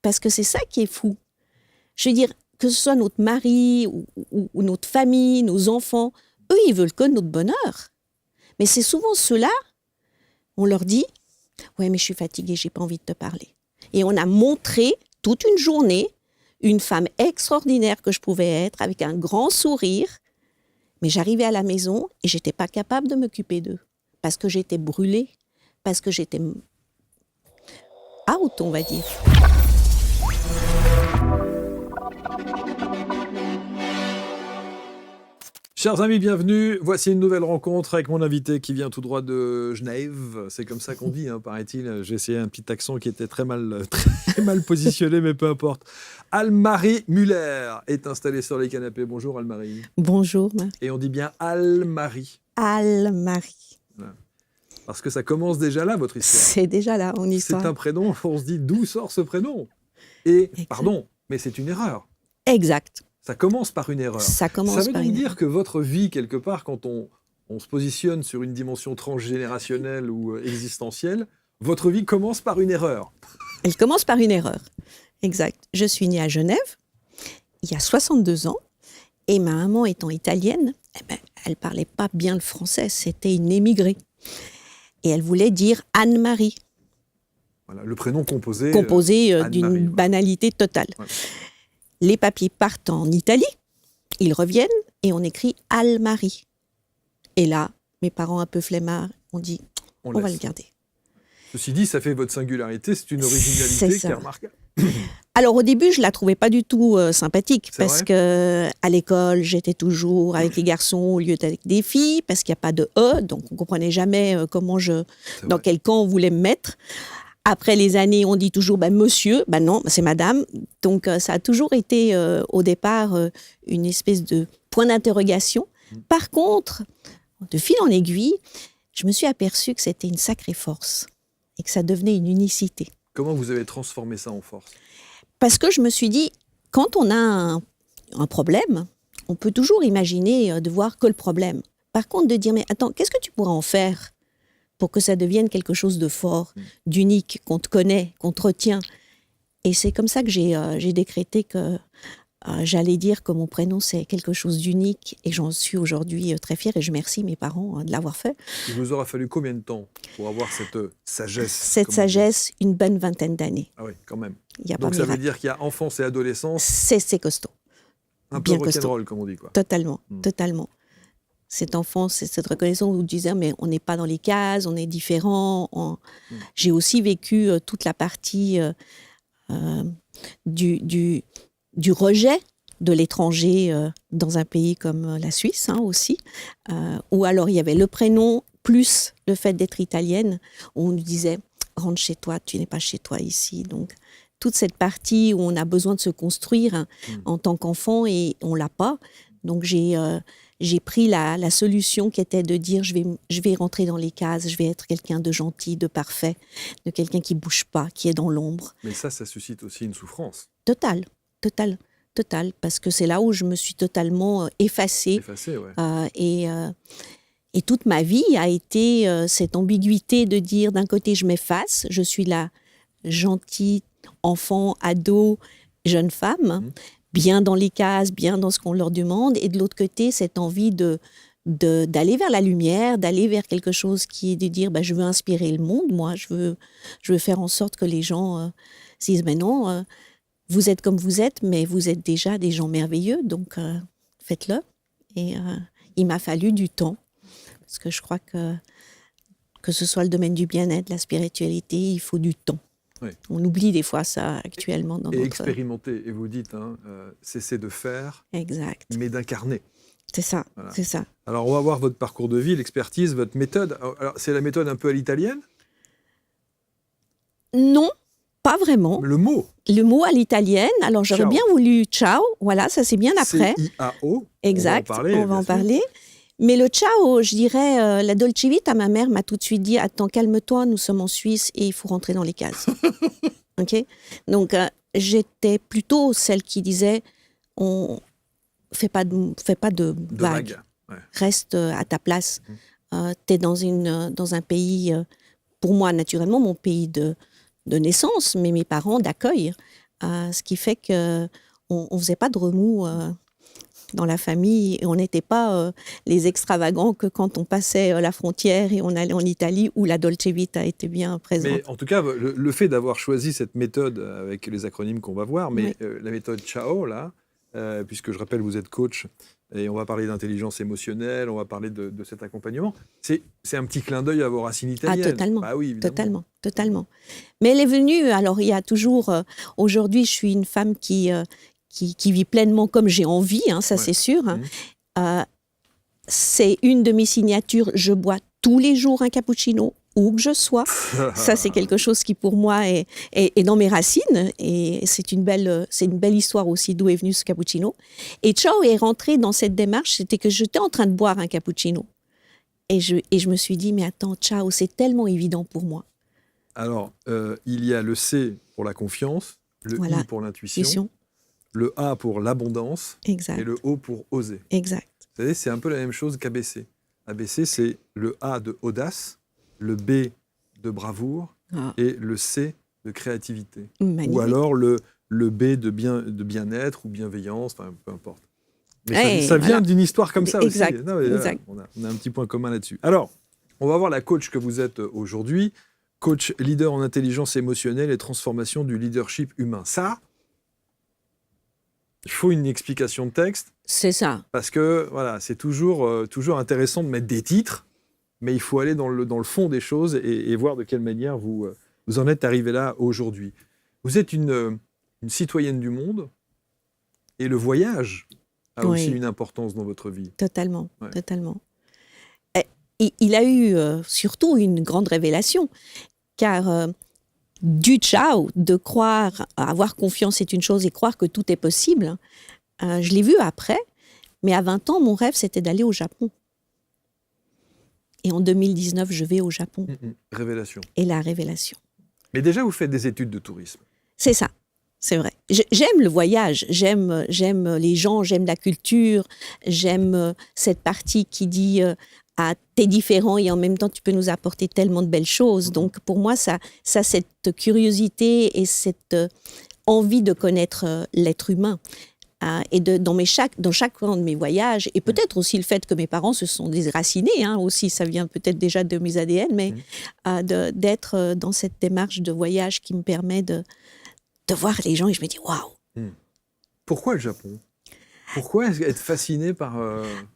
Parce que c'est ça qui est fou. Je veux dire, que ce soit notre mari ou notre famille, nos enfants, eux, ils veulent que notre bonheur. Mais c'est souvent ceux-là, on leur dit « Ouais, mais je suis fatiguée, j'ai pas envie de te parler. » Et on a montré toute une journée une femme extraordinaire que je pouvais être, avec un grand sourire. Mais j'arrivais à la maison et j'étais pas capable de m'occuper d'eux. Parce que j'étais brûlée, parce que j'étais out, on va dire. Chers amis, bienvenue. Voici une nouvelle rencontre avec mon invité qui vient tout droit de Genève. C'est comme ça qu'on dit, paraît-il. J'ai essayé un petit accent qui était très mal positionné, mais peu importe. Anne-Marie Muller est installée sur les canapés. Bonjour Anne-Marie. Bonjour. Et on dit bien Anne-Marie. Anne-Marie. Voilà. Parce que ça commence déjà là, votre histoire. C'est déjà là, on y C'est un prénom, on se dit d'où sort ce prénom. Et, pardon, mais c'est une erreur. Exact. Ça commence par une erreur. Ça veut donc dire que votre vie, quelque part, quand on se positionne sur une dimension transgénérationnelle ou existentielle, votre vie commence par une erreur. Elle commence par une erreur. Exact. Je suis née à Genève, il y a 62 ans, et ma maman étant italienne, elle ne parlait pas bien le français, c'était une émigrée. Et elle voulait dire Anne-Marie. Voilà, le prénom composé d'une banalité totale. Ouais. Les papiers partent en Italie, ils reviennent et on écrit Anne-Marie. Et là, mes parents un peu flemmards ont dit on va le garder. Ceci dit, ça fait votre singularité, c'est une originalité qui est remarquable. Alors au début, je ne la trouvais pas du tout sympathique parce qu'à l'école, j'étais toujours avec les garçons au lieu d'avec des filles parce qu'il n'y a pas de E, donc on ne comprenait jamais dans quel camp on voulait me mettre. Après les années, on dit toujours monsieur, non, c'est madame. Donc ça a toujours été au départ une espèce de point d'interrogation. Par contre, de fil en aiguille, je me suis aperçue que c'était une sacrée force et que ça devenait une unicité. Comment vous avez transformé ça en force ? Parce que je me suis dit, quand on a un problème, on peut toujours imaginer de voir que le problème. Par contre, de dire, mais attends, qu'est-ce que tu pourras en faire pour que ça devienne quelque chose de fort, d'unique, qu'on te connaît, qu'on te retient. Et c'est comme ça que j'ai décrété que j'allais dire que mon prénom, c'est quelque chose d'unique. Et j'en suis aujourd'hui très fière et je remercie mes parents de l'avoir fait. Il vous aura fallu combien de temps pour avoir cette sagesse ? Cette sagesse, une bonne vingtaine d'années. Ah oui, quand même. Donc ça veut dire qu'il y a enfance et adolescence. C'est costaud. Un peu rock'n'roll, comme on dit, quoi. Totalement, totalement. Cette enfance, cette reconnaissance où vous disiez, mais on n'est pas dans les cases, on est différent. J'ai aussi vécu toute la partie du rejet de l'étranger dans un pays comme la Suisse aussi, où alors il y avait le prénom plus le fait d'être italienne, où on nous disait, rentre chez toi, tu n'es pas chez toi ici. Donc, toute cette partie où on a besoin de se construire en tant qu'enfant et on ne l'a pas. Donc, j'ai pris la solution qui était de dire je vais rentrer dans les cases, je vais être quelqu'un de gentil, de parfait, de quelqu'un qui ne bouge pas, qui est dans l'ombre. Mais ça suscite aussi une souffrance. Total, parce que c'est là où je me suis totalement effacée. Et toute ma vie a été cette ambiguïté de dire d'un côté je m'efface, je suis la gentille enfant, ado, jeune femme, bien dans les cases, bien dans ce qu'on leur demande, et de l'autre côté, cette envie d'aller vers la lumière, d'aller vers quelque chose qui est de dire je veux inspirer le monde, moi, je veux faire en sorte que les gens se disent non, vous êtes comme vous êtes, mais vous êtes déjà des gens merveilleux, donc faites-le. Et il m'a fallu du temps, parce que je crois que ce soit le domaine du bien-être, la spiritualité, il faut du temps. Oui. On oublie des fois ça actuellement dans notre... expérimenter, et vous dites, cesser de faire, exact, mais d'incarner. C'est ça, voilà. C'est ça. Alors, on va voir votre parcours de vie, l'expertise, votre méthode. Alors, c'est la méthode un peu à l'italienne ? Non, pas vraiment. Le mot à l'italienne, alors j'aurais bien voulu ciao, voilà, ça c'est bien après. C-I-A-O. Exact, on va en parler. Mais le ciao, je dirais, la dolce vita, ma mère m'a tout de suite dit « Attends, calme-toi, nous sommes en Suisse et il faut rentrer dans les cases. » Okay. Donc, j'étais plutôt celle qui disait « On fais pas de vagues. Ouais. Reste à ta place. T'es dans un pays, pour moi, naturellement, mon pays de naissance, mais mes parents d'accueil. Ce qui fait qu'on ne faisait pas de remous dans la famille et on n'était pas les extravagants que quand on passait la frontière et on allait en Italie où la Dolce Vita était bien présente. Mais en tout cas, le fait d'avoir choisi cette méthode avec les acronymes qu'on va voir, mais la méthode Ciao, là, puisque je rappelle, vous êtes coach et on va parler d'intelligence émotionnelle, on va parler de cet accompagnement, c'est un petit clin d'œil à vos racines italiennes. Ah, totalement. Bah oui, évidemment. Totalement. Mais elle est venue, alors il y a toujours, aujourd'hui je suis une femme qui vit pleinement comme j'ai envie, hein, ça c'est sûr. C'est une de mes signatures, je bois tous les jours un cappuccino, où que je sois. Ça c'est quelque chose qui pour moi est dans mes racines et c'est une belle histoire aussi d'où est venu ce cappuccino. Et Ciao est rentré dans cette démarche, c'était que j'étais en train de boire un cappuccino. Et je me suis dit, mais attends, Ciao, c'est tellement évident pour moi. Alors, il y a le C pour la confiance, le I pour l'intuition, le A pour l'abondance et le O pour oser. Exact. Vous savez, c'est un peu la même chose qu'ABC. ABC, c'est le A de audace, le B de bravoure et le C de créativité. Magnifique. Ou alors le B de bien-être ou bienveillance, enfin, peu importe. Mais ça vient d'une histoire comme ça exact, aussi. Non, exact. On a un petit point commun là-dessus. Alors, on va voir la coach que vous êtes aujourd'hui. Coach leader en intelligence émotionnelle et transformation du leadership humain. Ça, il faut une explication de texte. C'est ça. Parce que voilà, c'est toujours intéressant de mettre des titres, mais il faut aller dans le fond des choses et voir de quelle manière vous en êtes arrivé là aujourd'hui. Vous êtes une citoyenne du monde et le voyage a aussi une importance dans votre vie. Totalement. Il a eu surtout une grande révélation, car du Ciao, de croire, avoir confiance c'est une chose et croire que tout est possible, je l'ai vu après, mais à 20 ans, mon rêve c'était d'aller au Japon. Et en 2019, je vais au Japon. Révélation. Et la révélation. Mais déjà, vous faites des études de tourisme. C'est ça. C'est vrai. J'aime le voyage, j'aime les gens, j'aime la culture, j'aime cette partie qui dit t'es différent et en même temps tu peux nous apporter tellement de belles choses. Donc pour moi, ça cette curiosité et cette envie de connaître l'être humain. Et dans chacun de mes voyages, et peut-être aussi le fait que mes parents se sont déracinés, aussi, ça vient peut-être déjà de mes ADN, mais d'être dans cette démarche de voyage qui me permet de voir les gens et je me dis waouh. Pourquoi le Japon ? Pourquoi être fasciné par...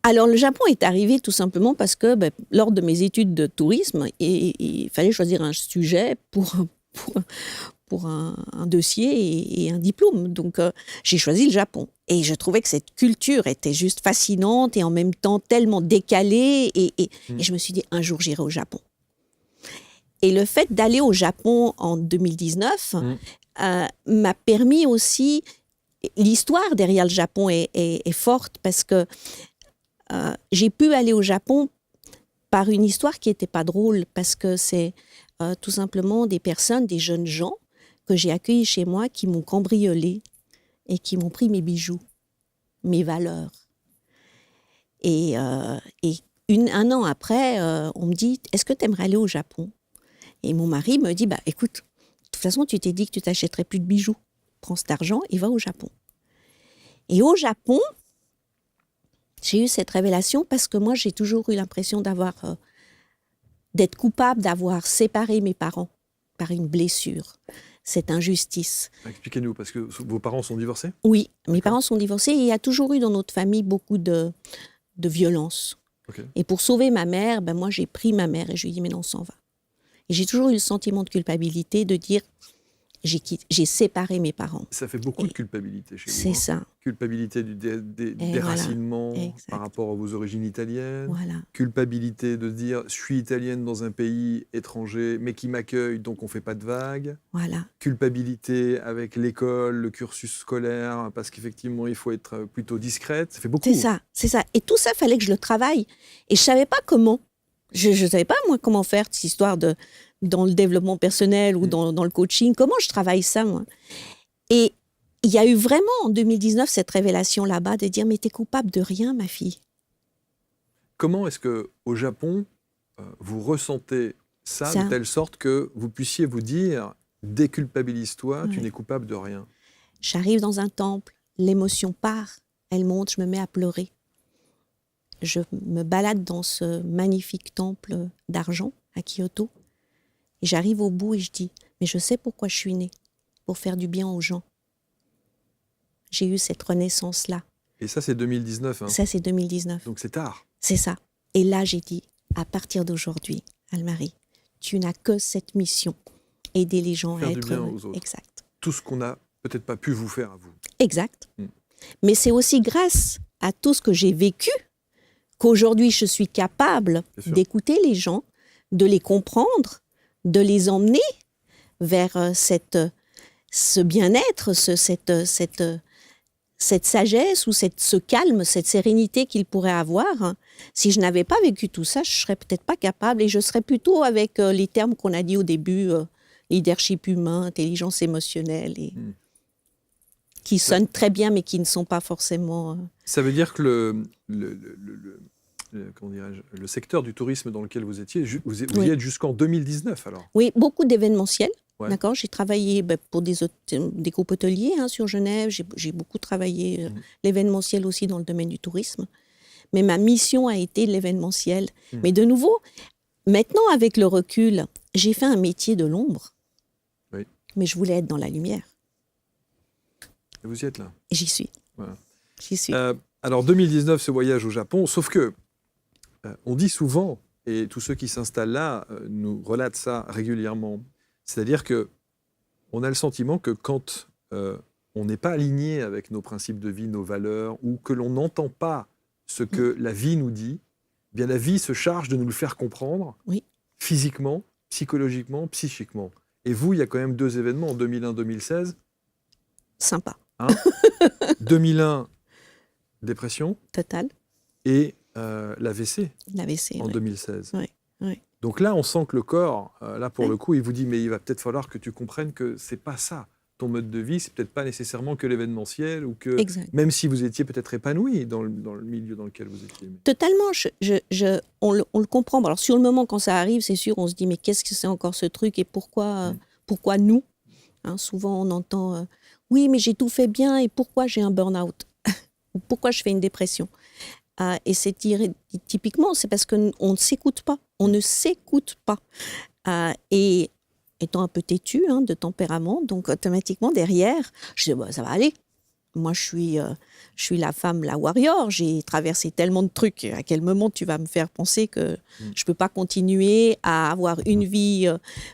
Alors le Japon est arrivé tout simplement parce que lors de mes études de tourisme, il fallait choisir un sujet pour un dossier et un diplôme. Donc j'ai choisi le Japon. Et je trouvais que cette culture était juste fascinante et en même temps tellement décalée. Et je me suis dit, un jour j'irai au Japon. Et le fait d'aller au Japon en 2019 m'a permis aussi... L'histoire derrière le Japon est forte parce que j'ai pu aller au Japon par une histoire qui n'était pas drôle parce que c'est tout simplement des personnes, des jeunes gens que j'ai accueillis chez moi qui m'ont cambriolé et qui m'ont pris mes bijoux, mes valeurs. Et un an après, on me dit « Est-ce que tu aimerais aller au Japon ?» Et mon mari me dit « Écoute, de toute façon, tu t'es dit que tu t'achèterais plus de bijoux. Prends cet argent et va au Japon. » Et au Japon, j'ai eu cette révélation parce que moi, j'ai toujours eu l'impression d'être coupable d'avoir séparé mes parents par une blessure, cette injustice. Expliquez-nous, parce que vos parents sont divorcés ? Oui, mes parents sont divorcés et il y a toujours eu dans notre famille beaucoup de violence. Et pour sauver ma mère, moi, j'ai pris ma mère et je lui ai dit « Mais non, on s'en va ». Et j'ai toujours eu le sentiment de culpabilité de dire j'ai séparé mes parents. Ça fait beaucoup de culpabilité chez vous. C'est ça. Culpabilité du déracinement par rapport à vos origines italiennes. Voilà. Culpabilité de dire je suis italienne dans un pays étranger mais qui m'accueille donc on ne fait pas de vagues. Voilà. Culpabilité avec l'école, le cursus scolaire parce qu'effectivement il faut être plutôt discrète. Ça fait beaucoup. C'est ça. Et tout ça, il fallait que je le travaille. Et je ne savais pas comment. Je ne savais pas, moi, comment faire cette histoire dans le développement personnel ou dans le coaching. Comment je travaille ça, moi ? Et il y a eu vraiment, en 2019, cette révélation là-bas de dire « Mais t'es coupable de rien, ma fille. » Comment est-ce qu'au Japon, vous ressentez ça de telle sorte que vous puissiez vous dire « Déculpabilise-toi, tu n'es coupable de rien ». J'arrive dans un temple, l'émotion part, elle monte, je me mets à pleurer. Je me balade dans ce magnifique temple d'argent à Kyoto. Et j'arrive au bout et je dis, mais je sais pourquoi je suis née, pour faire du bien aux gens. J'ai eu cette renaissance-là. Et ça, c'est 2019. Hein. Ça, c'est 2019. Donc c'est tard. C'est ça. Et là, j'ai dit, à partir d'aujourd'hui, Anne-Marie, tu n'as que cette mission, aider les gens faire à du être bien heureux. aux autres. Exact. Tout ce qu'on n'a peut-être pas pu vous faire à vous. Exact. Mais c'est aussi grâce à tout ce que j'ai vécu qu'aujourd'hui, je suis capable d'écouter les gens, de les comprendre, de les emmener vers ce bien-être, cette sagesse ou ce calme, cette sérénité qu'ils pourraient avoir. Si je n'avais pas vécu tout ça, je ne serais peut-être pas capable et je serais plutôt avec les termes qu'on a dit au début, leadership humain, intelligence émotionnelle, qui sonnent très bien mais qui ne sont pas forcément... Ça veut dire que le secteur du tourisme dans lequel vous étiez, vous y êtes jusqu'en 2019 alors? Oui, beaucoup d'événementiels. Ouais. D'accord, j'ai travaillé pour des groupes hôteliers sur Genève. J'ai beaucoup travaillé l'événementiel aussi dans le domaine du tourisme. Mais ma mission a été l'événementiel. Mais de nouveau, maintenant avec le recul, j'ai fait un métier de l'ombre. Oui. Mais je voulais être dans la lumière. Et vous y êtes là. Et j'y suis. Voilà. J'y suis. Alors 2019, ce voyage au Japon, sauf que on dit souvent, et tous ceux qui s'installent là nous relatent ça régulièrement, c'est-à-dire qu'on a le sentiment que quand on n'est pas aligné avec nos principes de vie, nos valeurs, ou que l'on n'entend pas ce que la vie nous dit, eh bien la vie se charge de nous le faire comprendre, physiquement, psychologiquement, psychiquement. Et vous, il y a quand même 2 événements en 2001-2016. Sympa. 2001, dépression. Total. Et l'AVC. L'AVC, en 2016. Oui. Donc là, on sent que le corps, là pour le coup, il vous dit, mais il va peut-être falloir que tu comprennes que c'est pas ça. Ton mode de vie, c'est peut-être pas nécessairement que l'événementiel, ou que même si vous étiez peut-être épanoui dans le milieu dans lequel vous étiez. Totalement, on le comprend. Alors sur le moment, quand ça arrive, c'est sûr, on se dit, mais qu'est-ce que c'est encore ce truc et pourquoi nous souvent, on entend, oui, mais j'ai tout fait bien et pourquoi j'ai un burn-out? Ou pourquoi je fais une dépression? Et c'est typiquement, c'est parce qu'on ne s'écoute pas. On ne s'écoute pas. Et étant un peu têtue de tempérament, donc automatiquement derrière, je dis, ça va aller. Moi, je suis la femme, la warrior. J'ai traversé tellement de trucs. À quel moment tu vas me faire penser que je ne peux pas continuer à avoir une vie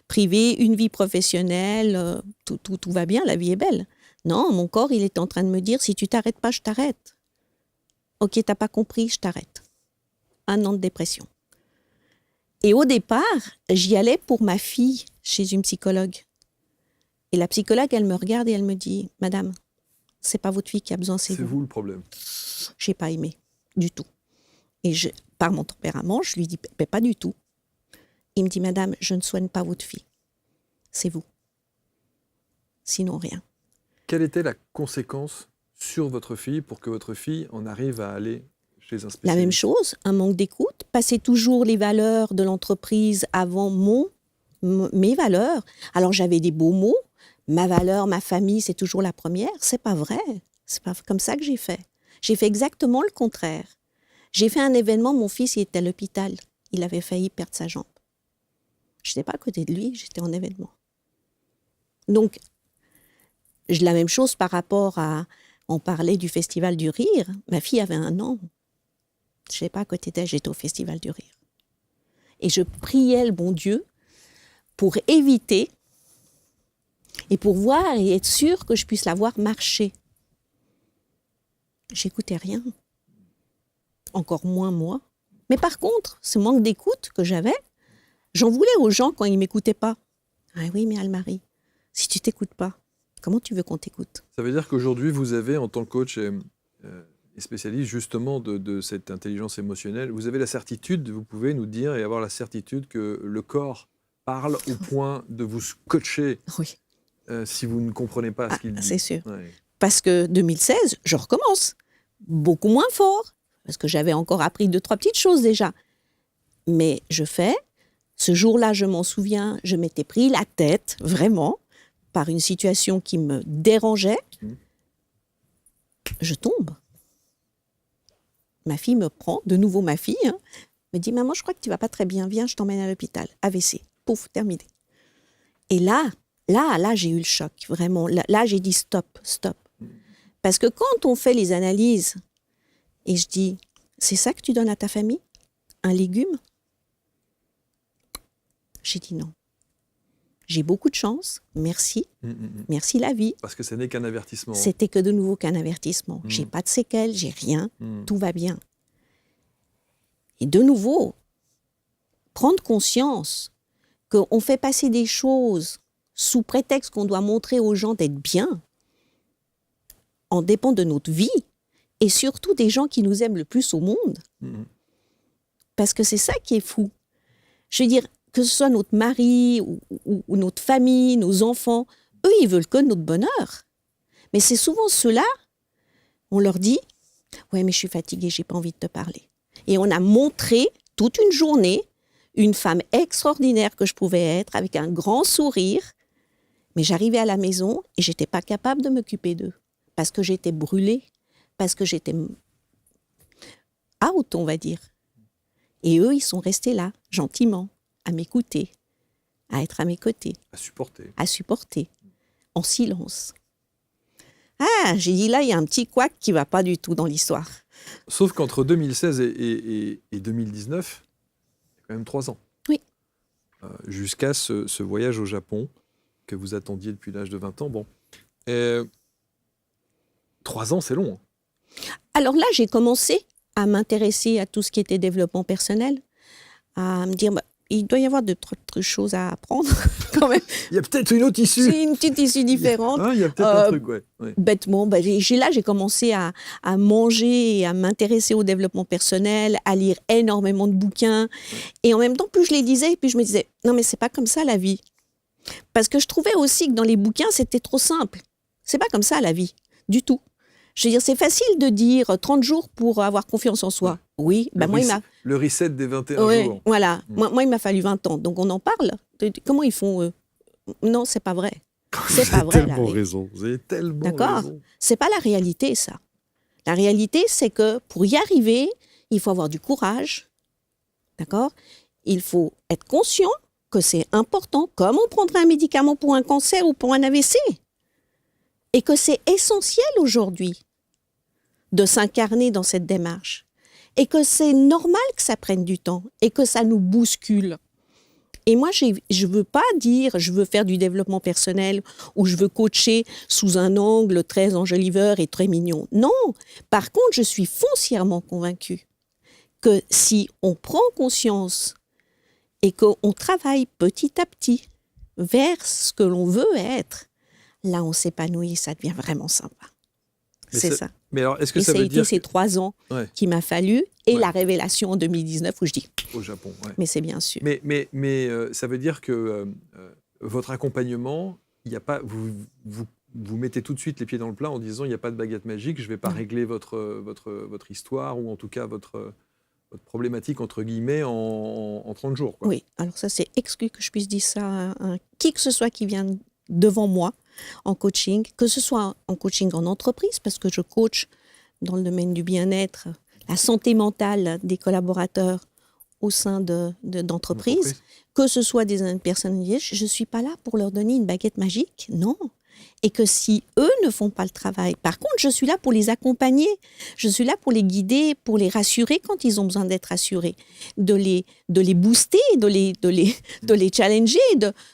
privée, une vie professionnelle, tout va bien, la vie est belle. Non, mon corps, il est en train de me dire, si tu t'arrêtes pas, je t'arrête. Ok, t'as pas compris, je t'arrête. 1 an de dépression. Et au départ, j'y allais pour ma fille chez une psychologue. Et la psychologue, elle me regarde et elle me dit, Madame, c'est pas votre fille qui a besoin, c'est vous. C'est vous le problème. J'ai pas aimé du tout. Et par mon tempérament, je lui dis, mais pas du tout. Il me dit, Madame, je ne soigne pas votre fille. C'est vous. Sinon, rien. Quelle était la conséquence sur votre fille pour que votre fille en arrive à aller chez un spécialiste? La même chose, un manque d'écoute, passer toujours les valeurs de l'entreprise avant mes valeurs. Alors j'avais des beaux mots, ma valeur, ma famille, c'est toujours la première. C'est pas vrai, c'est pas comme ça que j'ai fait. J'ai fait exactement le contraire. J'ai fait un événement, mon fils il était à l'hôpital, il avait failli perdre sa jambe. Je n'étais pas à côté de lui, j'étais en événement. Donc, la même chose par rapport à... On parlait du Festival du Rire. Ma fille avait 1 an. Je n'étais pas à côté d'elle, j'étais au Festival du Rire. Et je priais le bon Dieu pour éviter et pour voir et être sûre que je puisse la voir marcher. J'écoutais rien. Encore moins moi. Mais par contre, ce manque d'écoute que j'avais, j'en voulais aux gens quand ils ne m'écoutaient pas. Ah oui, mais Anne-Marie, si tu ne t'écoutes pas, comment tu veux qu'on t'écoute? Ça veut dire qu'aujourd'hui, vous avez, en tant que coach et spécialiste justement de cette intelligence émotionnelle, vous avez la certitude, vous pouvez nous dire et avoir la certitude que le corps parle au point de vous scotcher si vous ne comprenez pas ce qu'il dit. C'est sûr. Ouais. Parce que 2016, je recommence. Beaucoup moins fort, parce que j'avais encore appris 2-3 petites choses déjà. Mais je fais. Ce jour-là, je m'en souviens, je m'étais pris la tête, vraiment, par une situation qui me dérangeait. je tombe. Ma fille me prend, de nouveau ma fille, me dit « Maman, je crois que tu vas pas très bien, viens, je t'emmène à l'hôpital. » AVC, pouf, terminé. Et là, j'ai eu le choc, vraiment. Là, j'ai dit stop. Parce que quand on fait les analyses, et je dis, c'est ça que tu donnes à ta famille? Un légume? J'ai dit non. J'ai beaucoup de chance, merci. Merci la vie. Parce que ce n'est qu'un avertissement. C'était que de nouveau qu'un avertissement. J'ai pas de séquelles, j'ai rien, tout va bien. Et de nouveau, prendre conscience qu'on fait passer des choses sous prétexte qu'on doit montrer aux gens d'être bien, en dépend de notre vie, et surtout des gens qui nous aiment le plus au monde. Parce que c'est ça qui est fou. Je veux dire, que ce soit notre mari ou notre famille, nos enfants, eux, ils veulent que notre bonheur. Mais c'est souvent ceux-là, on leur dit « Ouais, mais je suis fatiguée, j'ai pas envie de te parler. » Et on a montré toute une journée une femme extraordinaire que je pouvais être, avec un grand sourire, mais j'arrivais à la maison et j'étais pas capable de m'occuper d'eux, parce que j'étais brûlée, parce que j'étais out, on va dire. Et eux, ils sont restés là, gentiment, à m'écouter, à être à mes côtés. À supporter, en silence. Ah, j'ai dit là, il y a un petit couac qui va pas du tout dans l'histoire. Sauf qu'entre 2016 et 2019, il y a quand même 3 ans. Oui. Jusqu'à ce voyage au Japon que vous attendiez depuis l'âge de 20 ans. Bon. 3 ans, c'est long. Alors là, j'ai commencé à m'intéresser à tout ce qui était développement personnel, à me dire, il doit y avoir d'autres choses à apprendre quand même. Il y a peut-être une autre issue. C'est une petite issue différente. Il y a peut-être un truc, ouais. Bêtement, j'ai commencé à manger et à m'intéresser au développement personnel, à lire énormément de bouquins. Et en même temps, plus je les lisais, plus je me disais, non mais c'est pas comme ça la vie. Parce que je trouvais aussi que dans les bouquins, c'était trop simple. C'est pas comme ça la vie, du tout. Je veux dire, c'est facile de dire 30 jours pour avoir confiance en soi. Oui, le reset des 21 jours. Voilà. Moi, il m'a fallu 20 ans. Donc, on en parle. Comment ils font, eux? Non, c'est pas vrai. C'est pas vrai. Vous avez tellement raison. D'accord. C'est pas la réalité, ça. La réalité, c'est que pour y arriver, il faut avoir du courage. D'accord? Il faut être conscient que c'est important, comme on prendrait un médicament pour un cancer ou pour un AVC. Et que c'est essentiel aujourd'hui de s'incarner dans cette démarche. Et que c'est normal que ça prenne du temps et que ça nous bouscule. Et moi, je ne veux pas dire je veux faire du développement personnel ou je veux coacher sous un angle très enjoliveur et très mignon. Non, par contre, je suis foncièrement convaincue que si on prend conscience et qu'on travaille petit à petit vers ce que l'on veut être, là, on s'épanouit, ça devient vraiment sympa. C'est ça. Mais alors, est-ce que ça veut dire ces 3 ans qu'il m'a fallu et la révélation en 2019 où je dis au Japon. Mais c'est bien sûr. Mais ça veut dire que votre accompagnement, il y a pas vous mettez tout de suite les pieds dans le plat en disant il n'y a pas de baguette magique, je ne vais pas régler votre histoire ou en tout cas votre problématique entre guillemets en 30 jours. Quoi. Oui, alors ça c'est exclu que je puisse dire ça à qui que ce soit qui vient devant moi en coaching, que ce soit en coaching en entreprise, parce que je coach dans le domaine du bien-être, la santé mentale des collaborateurs au sein d'entreprises, que ce soit des personnes, je ne suis pas là pour leur donner une baguette magique, non. Et que si eux ne font pas le travail, par contre, je suis là pour les accompagner, je suis là pour les guider, pour les rassurer quand ils ont besoin d'être rassurés, de les booster, de les challenger,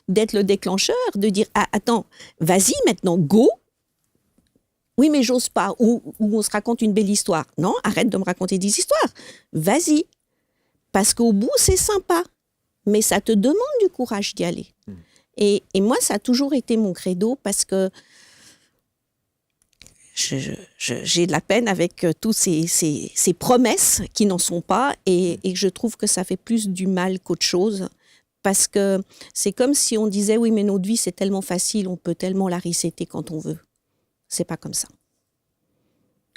d'être le déclencheur, de dire ah, attends, vas-y maintenant, go. Oui, mais j'ose pas. Ou on se raconte une belle histoire. Non, arrête de me raconter des histoires. Vas-y. Parce qu'au bout, c'est sympa. Mais ça te demande du courage d'y aller. Et moi, ça a toujours été mon credo parce que j'ai de la peine avec toutes ces promesses qui n'en sont pas et je trouve que ça fait plus du mal qu'autre chose. Parce que c'est comme si on disait, oui, mais notre vie, c'est tellement facile, on peut tellement la resetter quand on veut. C'est pas comme ça.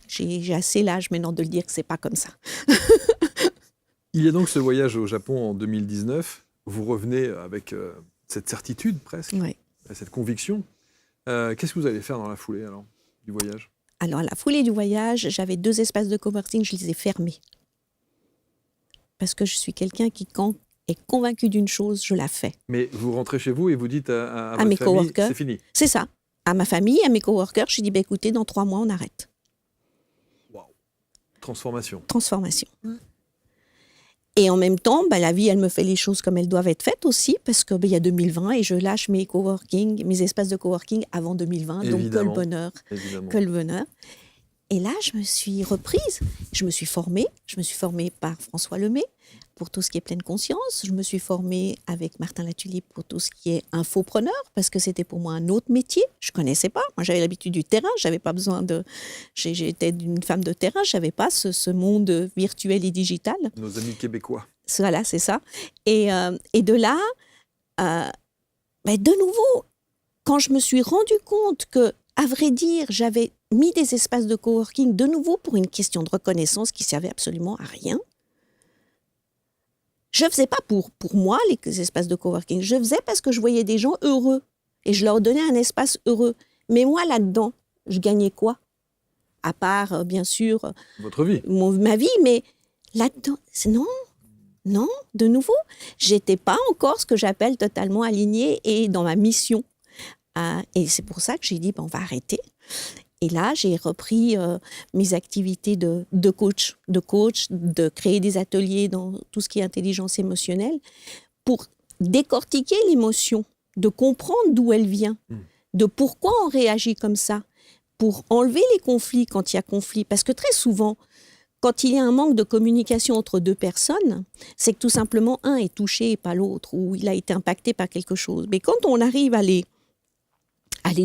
J'ai assez l'âge maintenant de le dire que c'est pas comme ça. Il y a donc ce voyage au Japon en 2019. Vous revenez avec cette certitude presque, cette conviction. Qu'est-ce que vous allez faire dans la foulée alors du voyage ? Alors, à la foulée du voyage, j'avais 2 espaces de coworking, je les ai fermés. Parce que je suis quelqu'un qui, quand est convaincu d'une chose, je la fais. Mais vous rentrez chez vous et vous dites à mes votre famille, coworkers, c'est fini. C'est ça. À ma famille, à mes coworkers, je dis, écoutez, dans 3 mois, on arrête. Wow. Transformation. Et en même temps, la vie, elle me fait les choses comme elles doivent être faites aussi, parce qu'il y a 2020 et je lâche mes espaces de coworking avant 2020. Évidemment. Donc, que le bonheur. Évidemment. Que le bonheur. Et là, je me suis reprise. Je me suis formée. Je me suis formée par François Lemay pour tout ce qui est pleine conscience. Je me suis formée avec Martin Latulippe pour tout ce qui est infopreneur, parce que c'était pour moi un autre métier. Je ne connaissais pas. Moi, j'avais l'habitude du terrain. J'avais pas besoin de... J'étais une femme de terrain. Je n'avais pas ce monde virtuel et digital. Nos amis québécois. Voilà, c'est ça. Et de là, de nouveau, quand je me suis rendu compte que, à vrai dire, j'avais mis des espaces de coworking de nouveau pour une question de reconnaissance qui servait absolument à rien. Je ne faisais pas pour moi les espaces de coworking. Je faisais parce que je voyais des gens heureux et je leur donnais un espace heureux. Mais moi, là-dedans, je gagnais quoi? À part, bien sûr, votre vie. Ma vie, mais là-dedans, non, de nouveau, j'étais pas encore ce que j'appelle totalement alignée et dans ma mission. Et c'est pour ça que j'ai dit, on va arrêter. Et là, j'ai repris mes activités de coach, de créer des ateliers dans tout ce qui est intelligence émotionnelle pour décortiquer l'émotion, de comprendre d'où elle vient, de pourquoi on réagit comme ça, pour enlever les conflits quand il y a conflit. Parce que très souvent, quand il y a un manque de communication entre 2 personnes, c'est que tout simplement, un est touché et pas l'autre, ou il a été impacté par quelque chose. Mais quand on arrive à les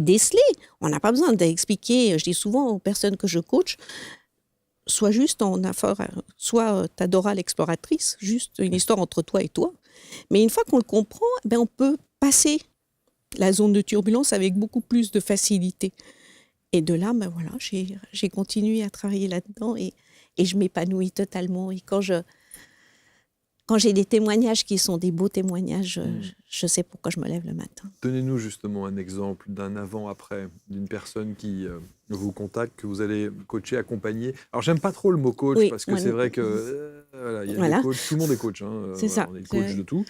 déceler, on n'a pas besoin d'expliquer. Je dis souvent aux personnes que je coach, soit juste soit ta Dora l'exploratrice, juste une histoire entre toi et toi. Mais une fois qu'on le comprend, on peut passer la zone de turbulence avec beaucoup plus de facilité. Et de là, voilà, j'ai continué à travailler là-dedans et je m'épanouis totalement. Et quand j'ai des témoignages qui sont des beaux témoignages, je sais pourquoi je me lève le matin. Donnez-nous justement un exemple d'un avant-après, d'une personne qui vous contacte, que vous allez coacher, accompagner. Alors, j'aime pas trop le mot coach, parce que c'est vrai que y a des coachs, tout le monde est coach. C'est ça. On est coach de tout.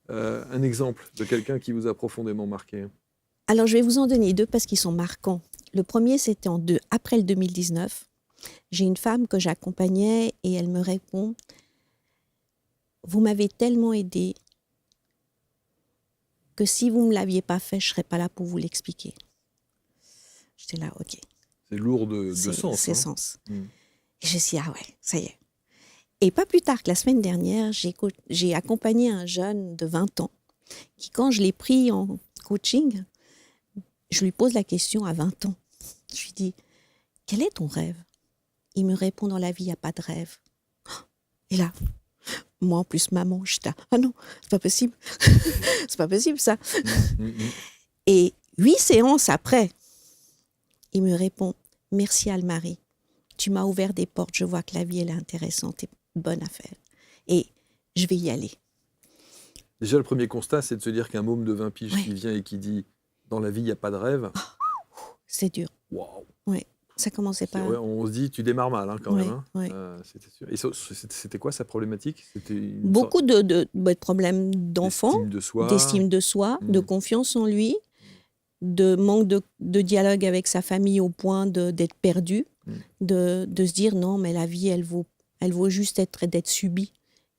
Un exemple de quelqu'un qui vous a profondément marqué. Alors, je vais vous en donner 2 parce qu'ils sont marquants. Le premier, c'était après le 2019. J'ai une femme que j'accompagnais et elle me répond: vous m'avez tellement aidé que si vous ne me l'aviez pas fait, je ne serais pas là pour vous l'expliquer. J'étais là, ok. C'est lourd de sens. C'est sens. Et je me suis dit, ah ouais, ça y est. Et pas plus tard que la semaine dernière, j'ai accompagné un jeune de 20 ans qui, quand je l'ai pris en coaching, je lui pose la question à 20 ans. Je lui dis, quel est ton rêve? Il me répond, dans la vie, il n'y a pas de rêve. Et là, moi, en plus, maman, j'étais, ah non, c'est pas possible. C'est pas possible, ça. Et 8 séances après, il me répond, merci Anne-Marie, tu m'as ouvert des portes, je vois que la vie, elle est intéressante et bonne à faire. Et je vais y aller. Déjà, le premier constat, c'est de se dire qu'un môme de 20 piges qui vient et qui dit, dans la vie, il n'y a pas de rêve. C'est dur. Waouh. Oui. Ça commençait pas. On se dit, tu démarres mal quand même. C'était sûr. Et c'était quoi sa problématique? Beaucoup de problèmes d'enfant, d'estime de soi, de confiance en lui, de manque de dialogue avec sa famille au point d'être perdu, de se dire non, mais la vie, elle vaut juste d'être subie.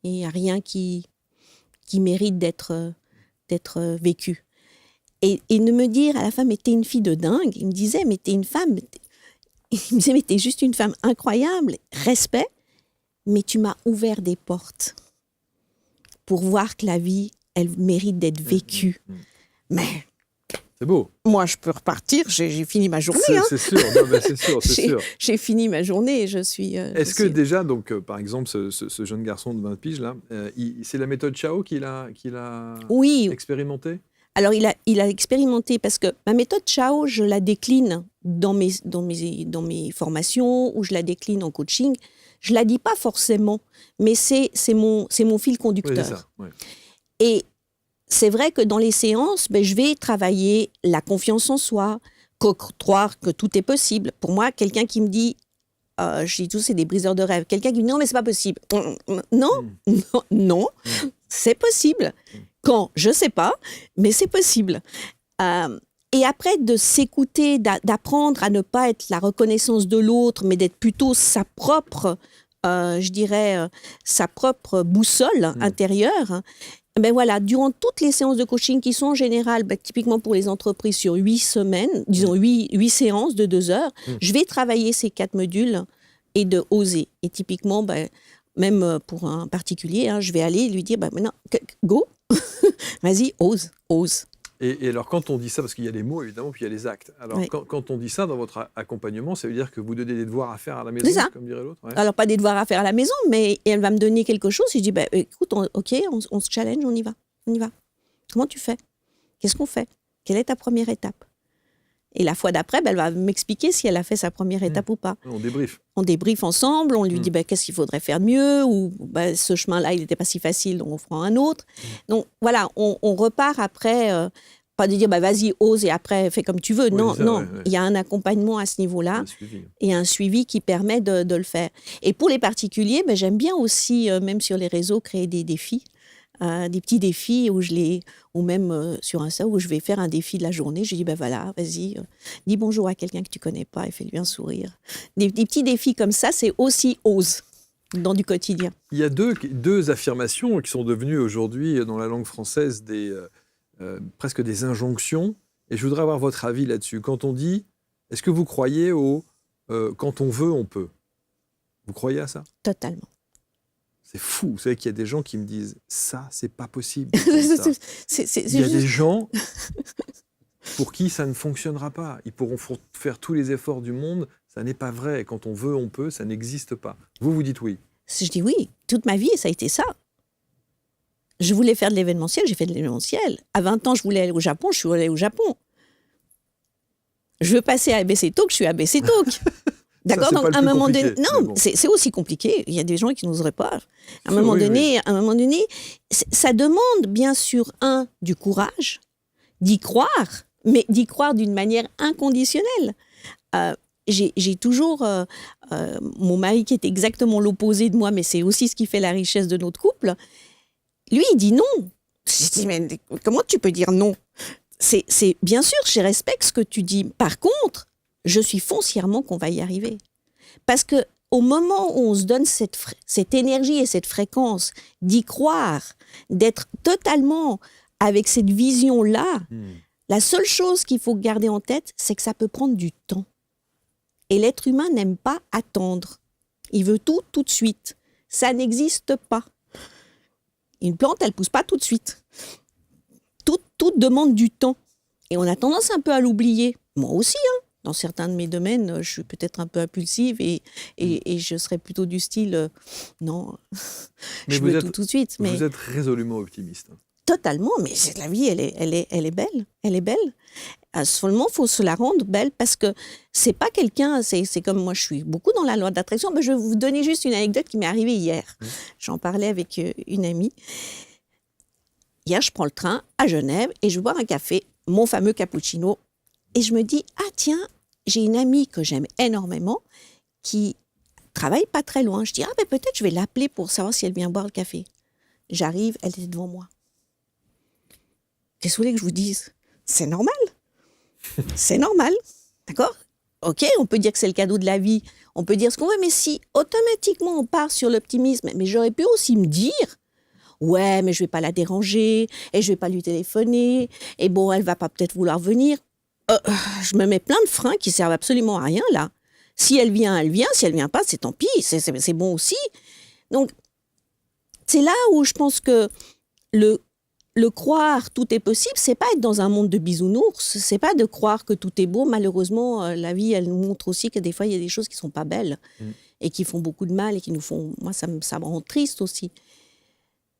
Et il n'y a rien qui mérite d'être vécu. Et de me dire à la fin, mais t'es une fille de dingue. Il me disait, mais t'es une femme. Il me disait, mais t'es juste une femme incroyable, respect, mais tu m'as ouvert des portes pour voir que la vie, elle mérite d'être vécue. Mais c'est beau. Moi, je peux repartir, j'ai fini ma journée. C'est sûr, c'est sûr. J'ai fini ma journée et je suis... Est-ce que déjà, donc, par exemple, ce jeune garçon de 20 piges, là, c'est la méthode Chao qu'il a expérimentée? Alors, il a expérimenté parce que ma méthode Chao, je la décline dans mes formations ou je la décline en coaching. Je ne la dis pas forcément, mais c'est mon fil conducteur. Oui, c'est ça, ouais. Et c'est vrai que dans les séances, je vais travailler la confiance en soi, croire que tout est possible. Pour moi, quelqu'un qui me dit, je dis tous, c'est des briseurs de rêve. Quelqu'un qui me dit, non, mais c'est pas possible. Non, c'est possible. Quand, je sais pas, mais c'est possible. Et après, de s'écouter, d'apprendre à ne pas être la reconnaissance de l'autre, mais d'être plutôt sa propre, je dirais, sa propre boussole intérieure. Ben voilà, durant toutes les séances de coaching qui sont en général, typiquement pour les entreprises sur 8 semaines, disons 8 séances de 2 heures, je vais travailler ces 4 modules et de oser. Et typiquement, même pour un particulier, je vais aller lui dire, maintenant, go, vas-y, ose. Et alors, quand on dit ça, parce qu'il y a les mots, évidemment, puis il y a les actes. Alors, quand on dit ça dans votre accompagnement, ça veut dire que vous donnez des devoirs à faire à la maison, comme dirait l'autre. Alors, pas des devoirs à faire à la maison, mais elle va me donner quelque chose. Et je dis, écoute, on se challenge, on y va. Comment tu fais? Qu'est-ce qu'on fait? Quelle est ta première étape? Et la fois d'après, elle va m'expliquer si elle a fait sa première étape ou pas. On débriefe. On débriefe ensemble, on lui dit qu'est-ce qu'il faudrait faire mieux, ou ce chemin-là, il n'était pas si facile, donc on fera un autre. Donc voilà, on repart après, pas de dire vas-y, ose et après fais comme tu veux. Non, il y a un accompagnement à ce niveau-là et un suivi qui permet de le faire. Et pour les particuliers, j'aime bien aussi, même sur les réseaux, créer des défis. Des petits défis ou même sur Insta où je vais faire un défi de la journée. Je dis, voilà, vas-y, dis bonjour à quelqu'un que tu connais pas et fais-lui un sourire. Des petits défis comme ça, c'est aussi ose dans du quotidien. Il y a deux affirmations qui sont devenues aujourd'hui dans la langue française presque des injonctions. Et je voudrais avoir votre avis là-dessus. Quand on dit, est-ce que vous croyez au quand on veut, on peut? Vous croyez à ça? Totalement. C'est fou. Vous savez qu'il y a des gens qui me disent « ça, c'est pas possible ». Il y a des gens pour qui ça ne fonctionnera pas. Ils pourront faire tous les efforts du monde. Ça n'est pas vrai. Quand on veut, on peut. Ça n'existe pas. Vous dites oui. Je dis oui. Toute ma vie, ça a été ça. Je voulais faire de l'événementiel, j'ai fait de l'événementiel. À 20 ans, je voulais aller au Japon, je suis allée au Japon. Je veux passer à ABC Talk, je suis à ABC Talk. D'accord, donc à un moment donné, non, c'est aussi compliqué. Il y a des gens qui n'oseraient pas. À un moment donné, ça demande bien sûr du courage, d'y croire, mais d'y croire d'une manière inconditionnelle. J'ai toujours mon mari qui est exactement l'opposé de moi, mais c'est aussi ce qui fait la richesse de notre couple. Lui, il dit non. Je dis mais comment tu peux dire non? C'est bien sûr, je respecte ce que tu dis. Par contre, je suis foncièrement qu'on va y arriver. Parce qu'au moment où on se donne cette énergie et cette fréquence d'y croire, d'être totalement avec cette vision-là, la seule chose qu'il faut garder en tête, c'est que ça peut prendre du temps. Et l'être humain n'aime pas attendre. Il veut tout de suite. Ça n'existe pas. Une plante, elle ne pousse pas tout de suite. Tout demande du temps. Et on a tendance un peu à l'oublier. Moi aussi, Dans certains de mes domaines, je suis peut-être un peu impulsive et je serais plutôt du style non, je veux tout de suite. Mais vous êtes résolument optimiste. Totalement, mais la vie, elle est belle. Elle est belle. Seulement, il faut se la rendre belle parce que c'est pas quelqu'un, c'est comme moi, je suis beaucoup dans la loi d'attraction. Je vais vous donner juste une anecdote qui m'est arrivée hier. J'en parlais avec une amie. Hier, je prends le train à Genève et je vais boire un café, mon fameux cappuccino. Et je me dis, tiens, j'ai une amie que j'aime énormément qui travaille pas très loin. Je dis, peut-être je vais l'appeler pour savoir si elle vient boire le café. J'arrive, elle était devant moi. Qu'est-ce que vous voulez que je vous dise? C'est normal. C'est normal. D'accord? Ok, on peut dire que c'est le cadeau de la vie. On peut dire ce qu'on veut, mais si automatiquement on part sur l'optimisme, mais j'aurais pu aussi me dire, ouais, mais je vais pas la déranger, et je vais pas lui téléphoner, et bon, elle va pas peut-être vouloir venir. Je me mets plein de freins qui servent absolument à rien, là. Si elle vient, elle vient. Si elle vient pas, c'est tant pis. C'est bon aussi. Donc, c'est là où je pense que le croire tout est possible, c'est pas être dans un monde de bisounours. C'est pas de croire que tout est beau. Malheureusement, la vie, elle nous montre aussi que des fois, il y a des choses qui sont pas belles et qui font beaucoup de mal et qui nous font... Moi, ça me rend triste aussi.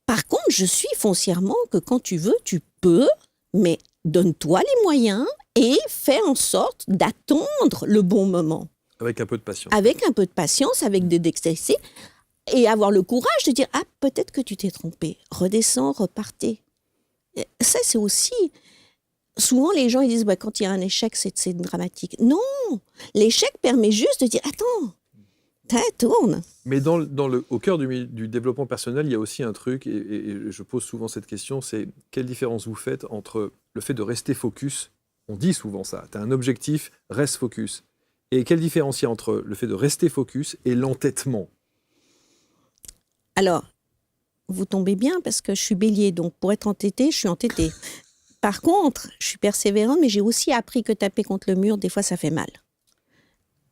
Par contre, je suis foncièrement que quand tu veux, tu peux, mais donne-toi les moyens et fais en sorte d'attendre le bon moment. Avec un peu de patience. Avec un peu de patience, avec des dextérité, et avoir le courage de dire « Ah, peut-être que tu t'es trompé. Redescends, repartez. » Ça, c'est aussi souvent les gens ils disent quand il y a un échec, c'est dramatique. Non, l'échec permet juste de dire attends, tourne. Mais au cœur du développement personnel, il y a aussi un truc, et je pose souvent cette question, c'est quelle différence vous faites entre le fait de rester focus, on dit souvent ça, tu as un objectif, reste focus, et quelle différence il y a entre le fait de rester focus et l'entêtement? Alors, vous tombez bien parce que je suis bélier, donc pour être entêtée, je suis entêtée. Par contre, je suis persévérante, mais j'ai aussi appris que taper contre le mur, des fois, ça fait mal.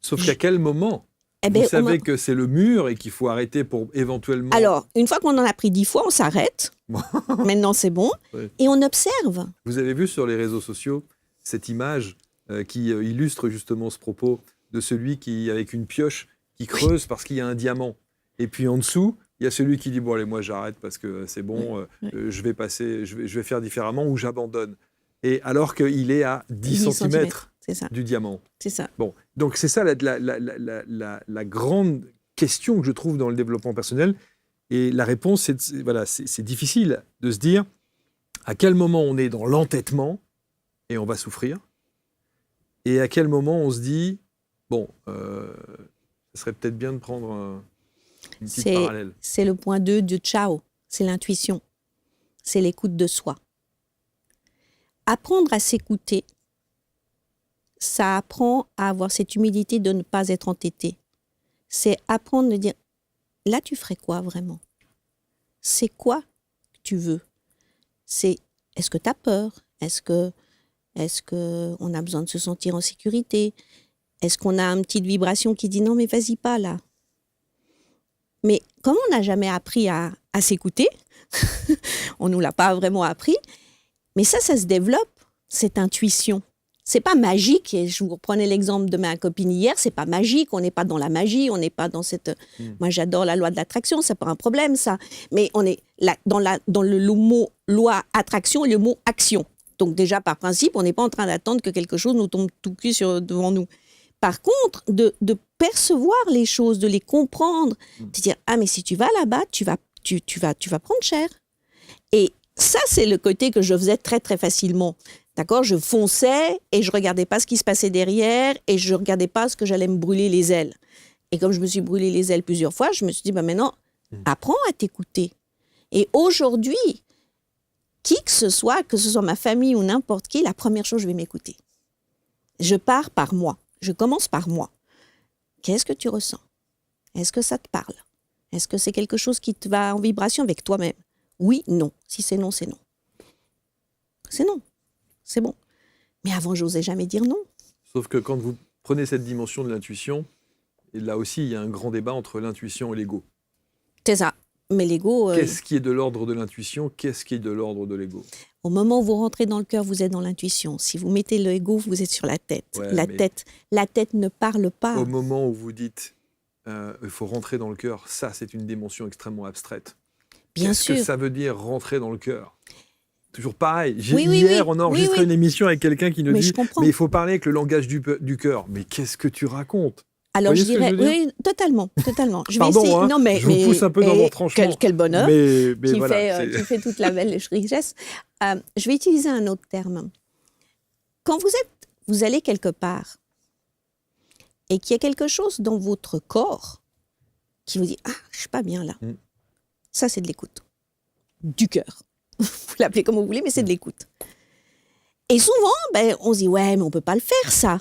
Sauf qu'à quel moment vous savez que c'est le mur et qu'il faut arrêter pour éventuellement... Alors, une fois qu'on en a pris 10 fois, on s'arrête. Maintenant, c'est bon. Oui. Et on observe. Vous avez vu sur les réseaux sociaux cette image qui illustre justement ce propos de celui qui, avec une pioche, qui creuse parce qu'il y a un diamant. Et puis en dessous, il y a celui qui dit « Bon, allez, moi, j'arrête parce que c'est bon, je vais faire différemment ou j'abandonne. » Et alors qu'il est à 10 cm du diamant. C'est ça. Bon, donc c'est ça la grande question que je trouve dans le développement personnel. Et la réponse, c'est difficile de se dire à quel moment on est dans l'entêtement et on va souffrir, et à quel moment on se dit, bon, ce serait peut-être bien de prendre une petite parallèle. C'est le point 2 de Ciao, c'est l'intuition, c'est l'écoute de soi. Apprendre à s'écouter, ça apprend à avoir cette humilité de ne pas être entêté. C'est apprendre à dire, là tu ferais quoi vraiment? C'est quoi que tu veux? Est-ce que tu as peur? Est-ce qu'on a besoin de se sentir en sécurité? Est-ce qu'on a une petite vibration qui dit non mais vas-y pas là? Mais comme on n'a jamais appris à s'écouter, on ne nous l'a pas vraiment appris, mais ça se développe, cette intuition. C'est pas magique, et je vous reprenais l'exemple de ma copine hier, c'est pas magique, on n'est pas dans la magie, on n'est pas dans cette... Moi j'adore la loi de l'attraction, c'est pas un problème ça, mais on est là, dans le mot loi attraction et le mot action. Donc déjà par principe, on n'est pas en train d'attendre que quelque chose nous tombe tout cuit devant nous. Par contre, de percevoir les choses, de les comprendre, de dire ah mais si tu vas là-bas, tu vas prendre cher. Et ça c'est le côté que je faisais très très facilement. D'accord, je fonçais et je regardais pas ce qui se passait derrière et je regardais pas ce que j'allais me brûler les ailes. Et comme je me suis brûlé les ailes plusieurs fois, je me suis dit maintenant apprends à t'écouter. Et aujourd'hui, qui que ce soit ma famille ou n'importe qui, la première chose, je vais m'écouter. Je pars par moi. Je commence par moi. Qu'est-ce que tu ressens? Est-ce que ça te parle? Est-ce que c'est quelque chose qui te va en vibration avec toi-même? Oui, non. Si c'est non, c'est non. C'est non. C'est bon. Mais avant, j'osais jamais dire non. Sauf que quand vous prenez cette dimension de l'intuition, et là aussi, il y a un grand débat entre l'intuition et l'ego. C'est ça. Mais l'ego... Qu'est-ce qui est de l'ordre de l'intuition? Qu'est-ce qui est de l'ordre de l'ego? Au moment où vous rentrez dans le cœur, vous êtes dans l'intuition. Si vous mettez l'ego, vous êtes sur la tête. Ouais, la tête ne parle pas. Au moment où vous dites il faut rentrer dans le cœur, ça, c'est une dimension extrêmement abstraite. Bien sûr. Qu'est-ce que ça veut dire rentrer dans le cœur? Toujours pareil. Hier, on a enregistré une émission avec quelqu'un qui nous dit mais il faut parler avec le langage du cœur. Mais qu'est-ce que tu racontes? Alors je dirais, oui, totalement. Je vais essayer. Non, mais, je vous pousse un peu dans votre tranchement. Quel bonheur mais qui, voilà, qui fait toute la belle richesse. Je vais utiliser un autre terme. Quand vous allez quelque part et qu'il y a quelque chose dans votre corps qui vous dit « Ah, je ne suis pas bien là », ça c'est de l'écoute. Du cœur. Vous l'appelez comme vous voulez, mais c'est de l'écoute. Et souvent, on se dit « Ouais, mais on ne peut pas le faire ça ».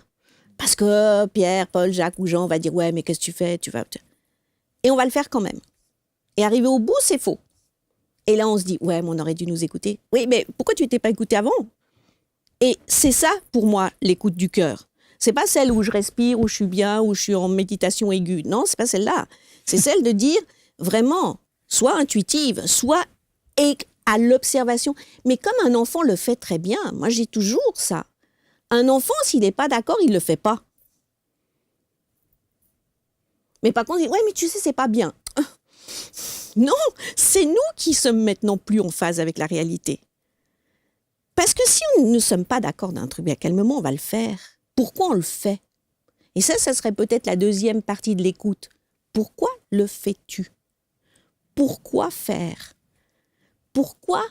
Parce que Pierre, Paul, Jacques ou Jean va dire « Ouais, mais qu'est-ce que tu fais ? Et on va le faire quand même. Et arrivé au bout, c'est faux. Et là, on se dit « Ouais, mais on aurait dû nous écouter. » Oui, mais pourquoi tu t'es pas écouté avant ? Et c'est ça, pour moi, l'écoute du cœur. C'est pas celle où je respire, où je suis bien, où je suis en méditation aiguë. Non, c'est pas celle-là. C'est celle de dire, vraiment, sois intuitive, sois à l'observation. Mais comme un enfant le fait très bien, moi, je dis toujours ça. Un enfant, s'il n'est pas d'accord, il ne le fait pas. Mais par contre, il dit, ouais, mais tu sais, c'est pas bien. Non, c'est nous qui sommes maintenant plus en phase avec la réalité. Parce que si nous ne sommes pas d'accord d'un truc, à quel moment on va le faire? Pourquoi on le fait? Et ça serait peut-être la deuxième partie de l'écoute. Pourquoi le fais-tu? Pourquoi faire? Pourquoi?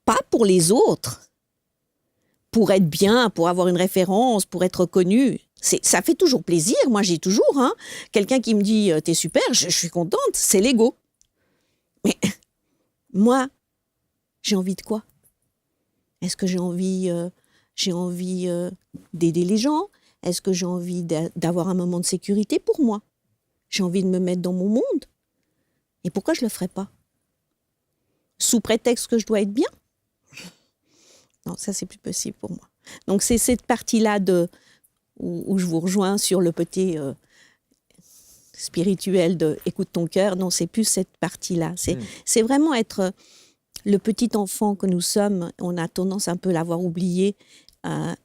Pas pour les autres, pour être bien, pour avoir une référence, pour être reconnu. Ça fait toujours plaisir. Moi, j'ai toujours quelqu'un qui me dit « t'es super », je suis contente, c'est l'ego. Mais moi, j'ai envie de quoi? Est-ce que j'ai envie d'aider les gens? Est-ce que j'ai envie d'avoir un moment de sécurité pour moi? J'ai envie de me mettre dans mon monde. Et pourquoi je ne le ferais pas? Sous prétexte que je dois être bien? Non, ça, c'est plus possible pour moi. Donc, c'est cette partie-là où je vous rejoins sur le côté spirituel de « écoute ton cœur ». Non, c'est plus cette partie-là. C'est vraiment être le petit enfant que nous sommes. On a tendance un peu à l'avoir oublié.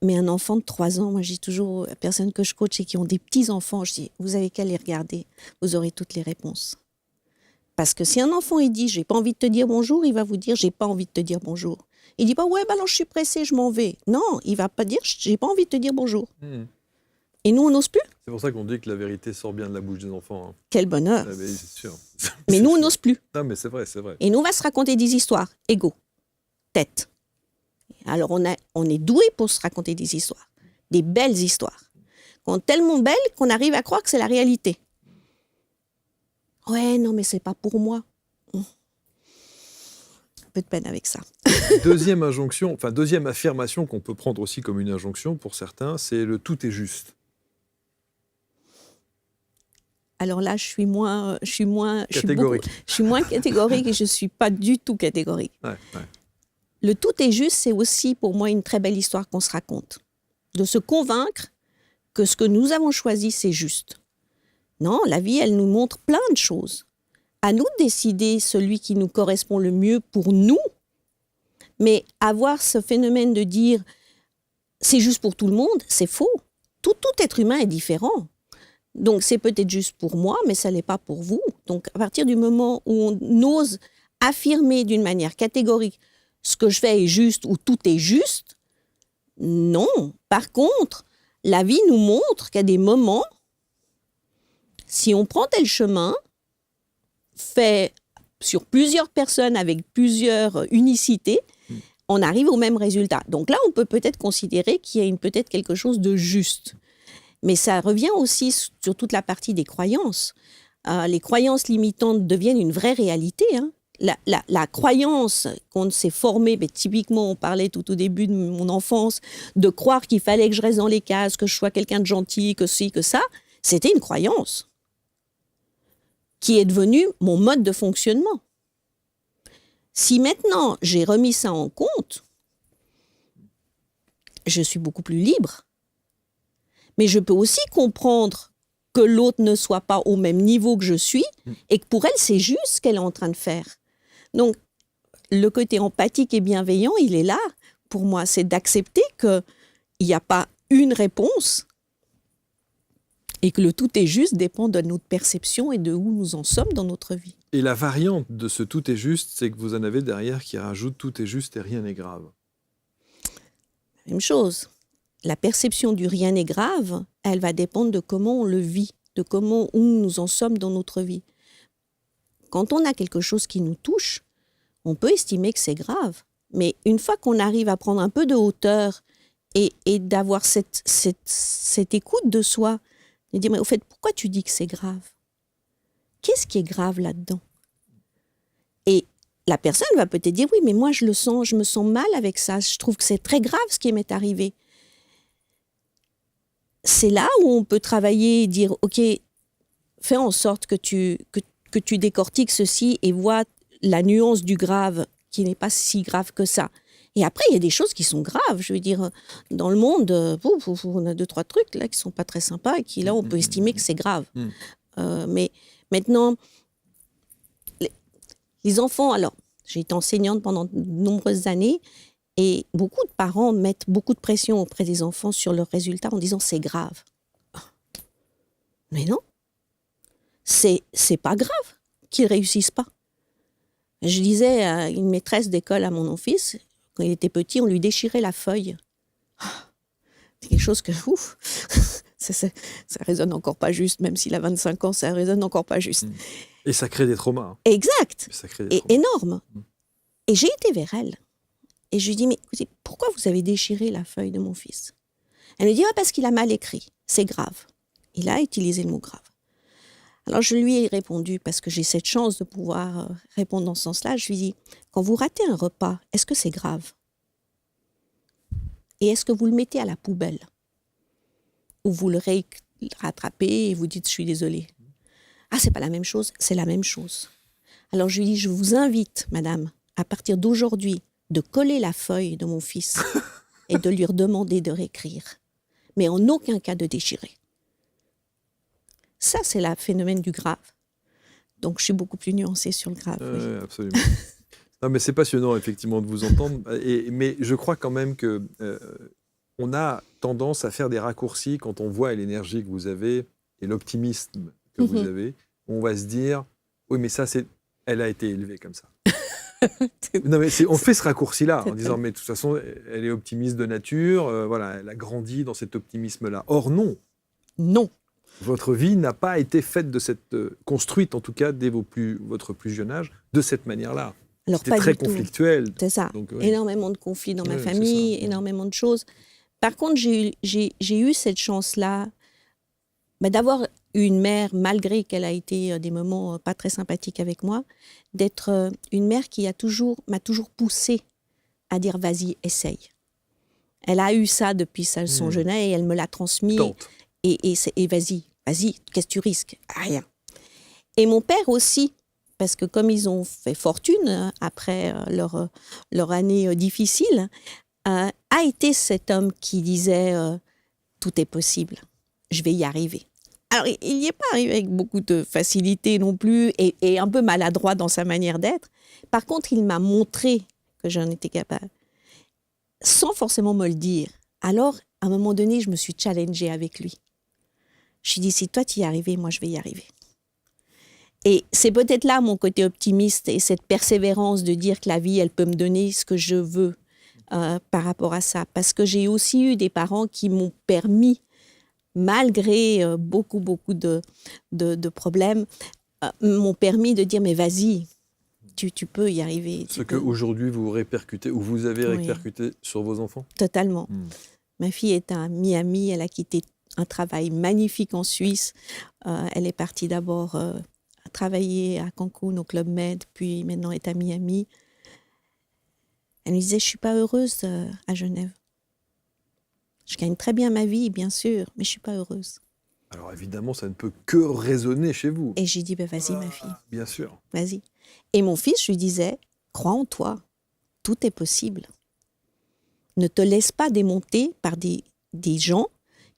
Mais un enfant de 3 ans, moi, je dis toujours aux personnes que je coach et qui ont des petits-enfants, je dis « vous avez qu'à les regarder, vous aurez toutes les réponses ». Parce que si un enfant, il dit « j'ai pas envie de te dire bonjour », il va vous dire « j'ai pas envie de te dire bonjour ». Il dit pas « ouais, alors je suis pressé, je m'en vais ». Non, il va pas dire « j'ai pas envie de te dire bonjour ». Et nous, on n'ose plus. C'est pour ça qu'on dit que la vérité sort bien de la bouche des enfants. Quel bonheur. Ah, mais c'est sûr. Mais nous, on n'ose plus. Non, mais c'est vrai, c'est vrai. Et nous, on va se raconter des histoires. Ego. Tête. Alors, on est doué pour se raconter des histoires. Des belles histoires. Tellement belles qu'on arrive à croire que c'est la réalité. Ouais, non, mais c'est pas pour moi. Un peu de peine avec ça. Deuxième affirmation qu'on peut prendre aussi comme une injonction pour certains, c'est le « tout est juste ». Alors là, je suis moins catégorique. Je suis moins catégorique et je ne suis pas du tout catégorique. Ouais. Le tout est juste, c'est aussi pour moi une très belle histoire qu'on se raconte. De se convaincre que ce que nous avons choisi, c'est juste. Non, la vie, elle nous montre plein de choses. À nous de décider celui qui nous correspond le mieux pour nous. Mais avoir ce phénomène de dire c'est juste pour tout le monde, c'est faux. Tout être humain est différent. Donc, c'est peut-être juste pour moi, mais ça ne l'est pas pour vous. Donc, à partir du moment où on ose affirmer d'une manière catégorique ce que je fais est juste ou tout est juste, non. Par contre, la vie nous montre qu'à des moments, si on prend tel chemin, fait sur plusieurs personnes avec plusieurs unicités, on arrive au même résultat. Donc là, on peut peut-être considérer qu'il y a peut-être quelque chose de juste. Mais ça revient aussi sur toute la partie des croyances. Les croyances limitantes deviennent une vraie réalité. La croyance qu'on s'est formée, typiquement, on parlait tout au début de mon enfance, de croire qu'il fallait que je reste dans les cases, que je sois quelqu'un de gentil, que ci, que ça, c'était une croyance qui est devenue mon mode de fonctionnement. Si maintenant j'ai remis ça en compte, je suis beaucoup plus libre. Mais je peux aussi comprendre que l'autre ne soit pas au même niveau que je suis et que pour elle, c'est juste ce qu'elle est en train de faire. Donc, le côté empathique et bienveillant, il est là pour moi. C'est d'accepter qu'il n'y a pas une réponse et que le tout est juste dépend de notre perception et de où nous en sommes dans notre vie. Et la variante de ce tout est juste, c'est que vous en avez derrière qui rajoute tout est juste et rien n'est grave. Même chose. La perception du rien n'est grave, elle va dépendre de comment on le vit, de où nous en sommes dans notre vie. Quand on a quelque chose qui nous touche, on peut estimer que c'est grave. Mais une fois qu'on arrive à prendre un peu de hauteur et d'avoir cette écoute de soi, de dire, mais au fait, pourquoi tu dis que c'est grave? Qu'est-ce qui est grave là-dedans? Et la personne va peut-être dire, oui, mais moi je me sens mal avec ça, je trouve que c'est très grave ce qui m'est arrivé. C'est là où on peut travailler et dire, ok, fais en sorte que tu décortiques ceci et vois la nuance du grave qui n'est pas si grave que ça. Et après, il y a des choses qui sont graves. Je veux dire, dans le monde, on a 2-3 trucs là qui sont pas très sympas et qui, là, on peut estimer que c'est grave. Mais maintenant, les enfants, alors, j'ai été enseignante pendant de nombreuses années et beaucoup de parents mettent beaucoup de pression auprès des enfants sur leurs résultats en disant c'est grave. Mais non, c'est pas grave qu'ils réussissent pas. Je disais à une maîtresse d'école à mon fils, quand il était petit, on lui déchirait la feuille. C'est quelque chose que, ça résonne encore pas juste, même s'il a 25 ans, ça résonne encore pas juste. Et ça crée des traumas. Exact. Ça crée des traumas. Énorme. Et j'ai été vers elle. Et je lui dis, mais écoutez, pourquoi vous avez déchiré la feuille de mon fils? Elle me dit, parce qu'il a mal écrit, c'est grave. Il a utilisé le mot grave. Alors je lui ai répondu, parce que j'ai cette chance de pouvoir répondre dans ce sens-là, je lui dis, quand vous ratez un repas, est-ce que c'est grave? Et est-ce que vous le mettez à la poubelle? Ou vous le rattrapez et vous dites, je suis désolée? Ah, c'est pas la même chose? C'est la même chose. Alors je lui dis, je vous invite, madame, à partir d'aujourd'hui, de coller la feuille de mon fils et de lui demander de réécrire. Mais en aucun cas de déchirer. Ça, c'est le phénomène du grave. Donc, je suis beaucoup plus nuancée sur le grave. Oui. Absolument. Non, mais c'est passionnant, effectivement, de vous entendre. Mais je crois quand même que on a tendance à faire des raccourcis quand on voit l'énergie que vous avez et l'optimisme que vous avez. On va se dire, oui, mais ça, elle a été élevée comme ça. Non, mais on fait ce raccourci-là en disant, mais de toute façon, elle est optimiste de nature, voilà, elle a grandi dans cet optimisme-là. Or, non. Non. Votre vie n'a pas été faite de cette construite, en tout cas, dès votre plus jeune âge, de cette manière-là. C'était très conflictuel. C'est ça. Donc, oui. Énormément de conflits dans ma famille, énormément de choses. Par contre, j'ai eu cette chance-là d'avoir une mère, malgré qu'elle a été des moments pas très sympathiques avec moi, d'être une mère qui m'a toujours poussée à dire vas-y, essaye. Elle a eu ça depuis son jeune âge et elle me l'a transmis. Et vas-y, qu'est-ce que tu risques? Rien. Et mon père aussi, parce que comme ils ont fait fortune après leur année difficile, a été cet homme qui disait tout est possible, je vais y arriver. Alors, il n'y est pas arrivé avec beaucoup de facilité non plus et un peu maladroit dans sa manière d'être. Par contre, il m'a montré que j'en étais capable, sans forcément me le dire. Alors, à un moment donné, je me suis challengée avec lui. Je lui ai dit, si toi, tu y es arrivé, moi, je vais y arriver. Et c'est peut-être là mon côté optimiste et cette persévérance de dire que la vie, elle peut me donner ce que je veux par rapport à ça. Parce que j'ai aussi eu des parents qui m'ont permis, malgré beaucoup de problèmes, m'ont permis de dire, mais vas-y, tu peux y arriver. Ce qu'aujourd'hui, vous répercutez, ou vous avez répercuté sur vos enfants? Totalement. Ma fille est à Miami, elle a quitté un travail magnifique en Suisse. Elle est partie d'abord travailler à Cancun, au Club Med, puis maintenant est à Miami. Elle me disait, je ne suis pas heureuse à Genève. Je gagne très bien ma vie, bien sûr, mais je ne suis pas heureuse. Alors évidemment, ça ne peut que résonner chez vous. Et j'ai dit, vas-y ma fille. Bien sûr. Vas-y. Et mon fils, je lui disais, crois en toi, tout est possible. Ne te laisse pas démonter par des gens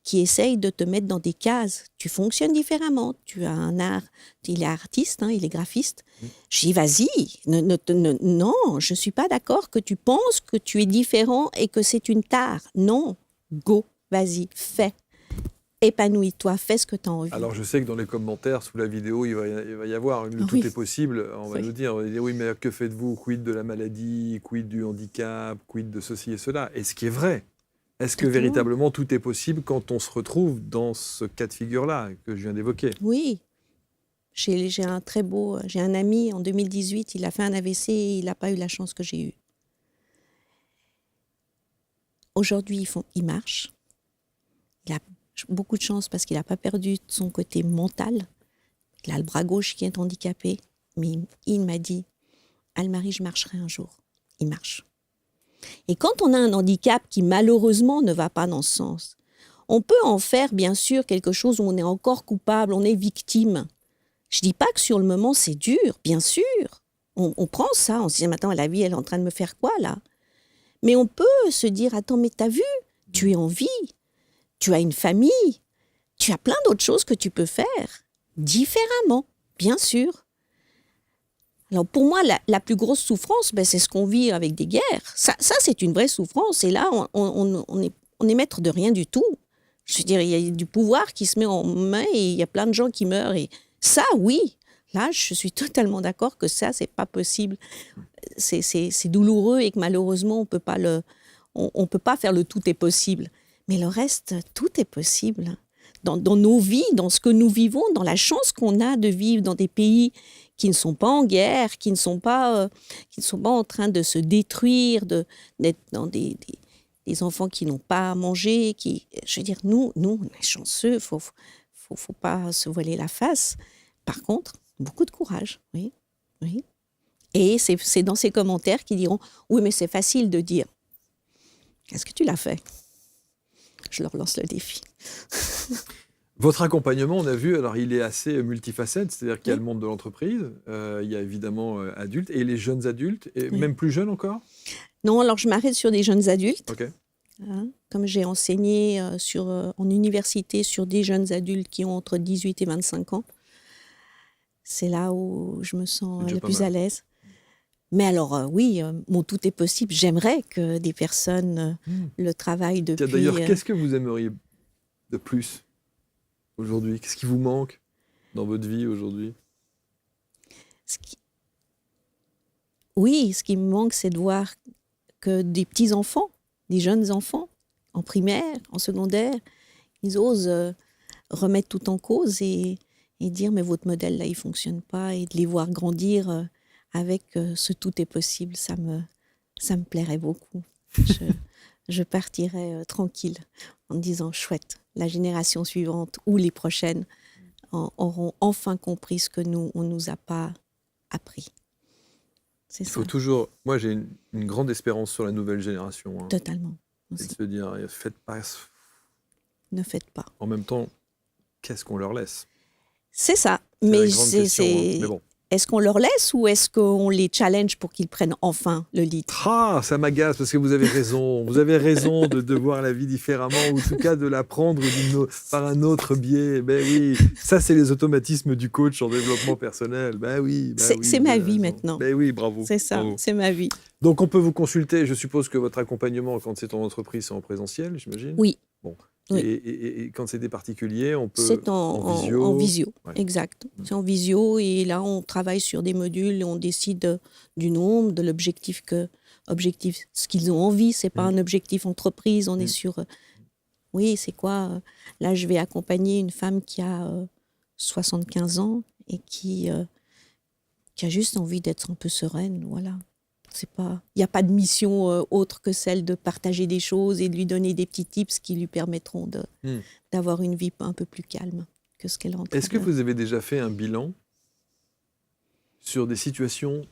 qui essayent de te mettre dans des cases. Tu fonctionnes différemment. Tu as un art. Il est artiste, il est graphiste. Je dis, vas-y. Non, je ne suis pas d'accord que tu penses que tu es différent et que c'est une tare. Non, go, vas-y, fais. Épanouis-toi, fais ce que tu as envie. Alors, je sais que dans les commentaires sous la vidéo, il va y avoir le tout est possible. On va nous dire, oui, mais que faites-vous? Quid de la maladie? Quid du handicap? Quid de ceci et cela? Et ce qui est vrai. Est-ce que véritablement tout est possible quand on se retrouve dans ce cas de figure-là que je viens d'évoquer? Oui. J'ai un ami, en 2018, il a fait un AVC et il n'a pas eu la chance que j'ai eue. Aujourd'hui, il marche. Il a beaucoup de chance parce qu'il n'a pas perdu son côté mental. Il a le bras gauche qui est handicapé. Mais il m'a dit, Anne-Marie, je marcherai un jour. Il marche. Et quand on a un handicap qui malheureusement ne va pas dans ce sens, on peut en faire bien sûr quelque chose où on est encore coupable, on est victime. Je ne dis pas que sur le moment c'est dur, bien sûr. On prend ça, on se dit maintenant la vie elle est en train de me faire quoi là? Mais on peut se dire attends mais t'as vu, tu es en vie, tu as une famille, tu as plein d'autres choses que tu peux faire différemment, bien sûr. Alors pour moi, la plus grosse souffrance, c'est ce qu'on vit avec des guerres. Ça c'est une vraie souffrance. Et là, on est maître de rien du tout. Je veux dire, il y a du pouvoir qui se met en main et il y a plein de gens qui meurent. Et ça, oui, là, je suis totalement d'accord que ça, c'est pas possible. C'est douloureux et que malheureusement, on peut pas faire le tout est possible. Mais le reste, tout est possible. dans nos vies, dans ce que nous vivons, dans la chance qu'on a de vivre dans des pays qui ne sont pas en guerre, qui ne sont pas en train de se détruire, d'être dans des enfants qui n'ont pas à manger. Je veux dire, nous, on est chanceux, faut pas se voiler la face. Par contre, beaucoup de courage, oui. Et c'est dans ces commentaires qu'ils diront « Oui, mais c'est facile de dire. Est-ce que tu l'as fait ?» Je leur lance le défi. Votre accompagnement, on a vu, alors il est assez multifacette, c'est-à-dire qu'il y a le monde de l'entreprise, il y a évidemment adultes, et les jeunes adultes, et même plus jeunes encore ? Non, alors je m'arrête sur des jeunes adultes. Ok. Comme j'ai enseigné en université sur des jeunes adultes qui ont entre 18 et 25 ans, c'est là où je me sens le plus à l'aise. Mais alors, oui, mon tout est possible. J'aimerais que des personnes le travaillent depuis... D'ailleurs, qu'est-ce que vous aimeriez de plus aujourd'hui ? Qu'est-ce qui vous manque dans votre vie aujourd'hui ? Oui, ce qui me manque, c'est de voir que des petits-enfants, des jeunes enfants, en primaire, en secondaire, ils osent remettre tout en cause et dire « mais votre modèle, là, il ne fonctionne pas » et de les voir grandir avec ce « tout est possible », ça me plairait beaucoup. Je partirais tranquille en me disant « chouette, la génération suivante ou les prochaines auront enfin compris ce que on ne nous a pas appris ». Il faut toujours... Moi, j'ai une grande espérance sur la nouvelle génération. Totalement. C'est de se dire, faites pas... Ne faites pas. En même temps, qu'est-ce qu'on leur laisse ? C'est ça. Mais bon. Est-ce qu'on leur laisse ou est-ce qu'on les challenge pour qu'ils prennent enfin le lead ? Ça m'agace parce que vous avez raison. Vous avez raison de voir la vie différemment ou en tout cas de la prendre par un autre biais. Ben oui, ça c'est les automatismes du coach en développement personnel. Ben oui. C'est ma vie maintenant. Ben oui, bravo. C'est ça, bravo. C'est ma vie. Donc on peut vous consulter. Je suppose que votre accompagnement quand c'est en entreprise, c'est en présentiel, j'imagine ? Oui. Bon. Oui. Et quand c'est des particuliers, on peut... C'est en visio. En visio, ouais. Exact. C'est en visio et là, on travaille sur des modules et on décide du nombre, de l'objectif, ce qu'ils ont envie. C'est pas un objectif entreprise, on est sur... Oui, c'est quoi là, je vais accompagner une femme qui a 75 ans et qui a juste envie d'être un peu sereine, voilà. Il n'y a pas de mission autre que celle de partager des choses et de lui donner des petits tips qui lui permettront d'avoir une vie un peu plus calme que ce qu'elle est en train de... Est-ce que vous avez déjà fait un bilan sur des situations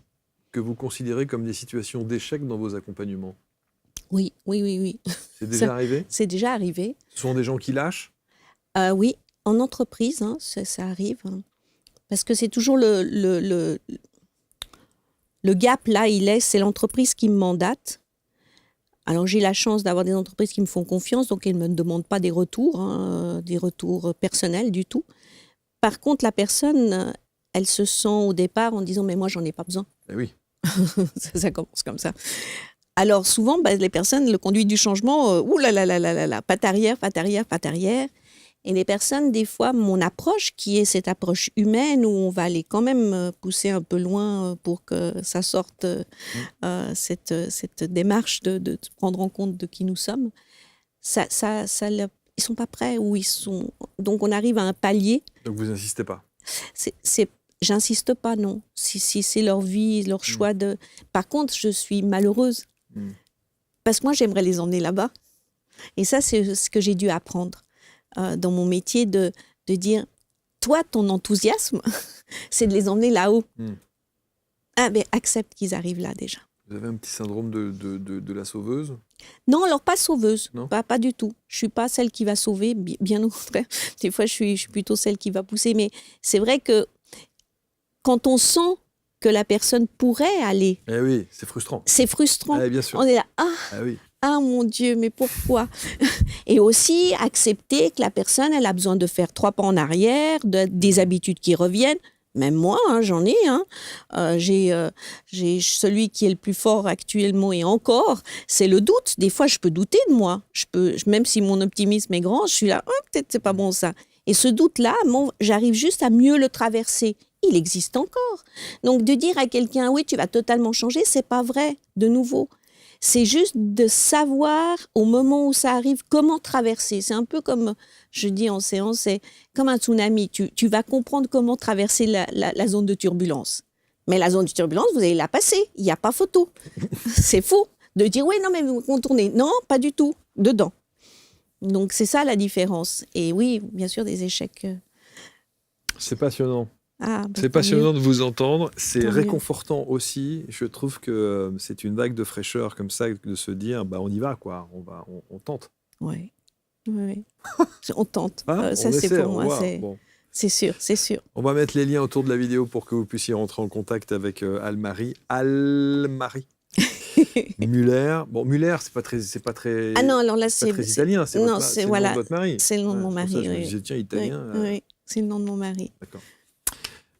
que vous considérez comme des situations d'échec dans vos accompagnements ? Oui. C'est déjà arrivé ? C'est déjà arrivé. Ce sont des gens qui lâchent ? Oui, en entreprise, ça arrive. Parce que c'est toujours le gap, là, c'est l'entreprise qui me mandate. Alors, j'ai la chance d'avoir des entreprises qui me font confiance, donc elles ne me demandent pas des retours personnels du tout. Par contre, la personne, elle se sent au départ en disant « mais moi, j'en ai pas besoin ». Eh oui. Ça commence comme ça. Alors, souvent, les personnes, le conduit du changement, patte arrière. Et les personnes, des fois, mon approche, qui est cette approche humaine, où on va aller quand même pousser un peu loin pour que ça sorte cette démarche de prendre en compte de qui nous sommes, ils ne sont pas prêts. Donc, on arrive à un palier. Donc, vous n'insistez pas ? J'insiste pas, non. Si c'est leur vie, leur choix de... Par contre, je suis malheureuse. Parce que moi, j'aimerais les emmener là-bas. Et ça, c'est ce que j'ai dû apprendre dans mon métier, de dire, toi, ton enthousiasme, c'est de les emmener là-haut. Accepte qu'ils arrivent là déjà. Vous avez un petit syndrome de la sauveuse ? Non, alors pas sauveuse, pas du tout. Je ne suis pas celle qui va sauver, bien au contraire. Des fois, je suis plutôt celle qui va pousser. Mais c'est vrai que quand on sent que la personne pourrait aller... Eh oui, c'est frustrant. C'est frustrant. Bien sûr. On est là, oui. Mon Dieu, mais pourquoi ? Et aussi accepter que la personne, elle a besoin de faire 3 pas en arrière, des habitudes qui reviennent. Même moi, j'en ai. J'ai celui qui est le plus fort actuellement et encore, c'est le doute. Des fois, je peux douter de moi. Même si mon optimisme est grand, je suis là, peut-être c'est pas bon ça. Et ce doute-là, j'arrive juste à mieux le traverser. Il existe encore. Donc, de dire à quelqu'un, oui, tu vas totalement changer, c'est pas vrai, de nouveau. C'est juste de savoir, au moment où ça arrive, comment traverser. C'est un peu comme, je dis en séance, c'est comme un tsunami. Tu vas comprendre comment traverser la zone de turbulence. Mais la zone de turbulence, vous allez la passer. Il n'y a pas photo. C'est faux de dire, oui, non, mais vous contournez. Non, pas du tout. Dedans. Donc, c'est ça la différence. Et oui, bien sûr, des échecs. C'est passionnant. Ah, bah, C'est passionnant mieux. de vous entendre. C'est Tant mieux. réconfortant aussi. Je trouve que c'est une vague de fraîcheur comme ça, de se dire, bah, on y va, quoi. On tente. Oui. Oui. On tente. Hein, Ça, on c'est essaie, pour on moi. voit. C'est Bon. sûr, c'est sûr. On va mettre les liens autour de la vidéo pour que vous puissiez rentrer en contact avec Almarie. Almarie Muller. Bon, Muller, c'est pas très. Ah non, alors là, c'est pas très italien. C'est non, votre, c'est le voilà, nom de votre mari. c'est le nom de mon C'est pour ça mari. que je me Oui. disais, tiens, Oui, italien. oui, c'est le nom de mon mari. D'accord.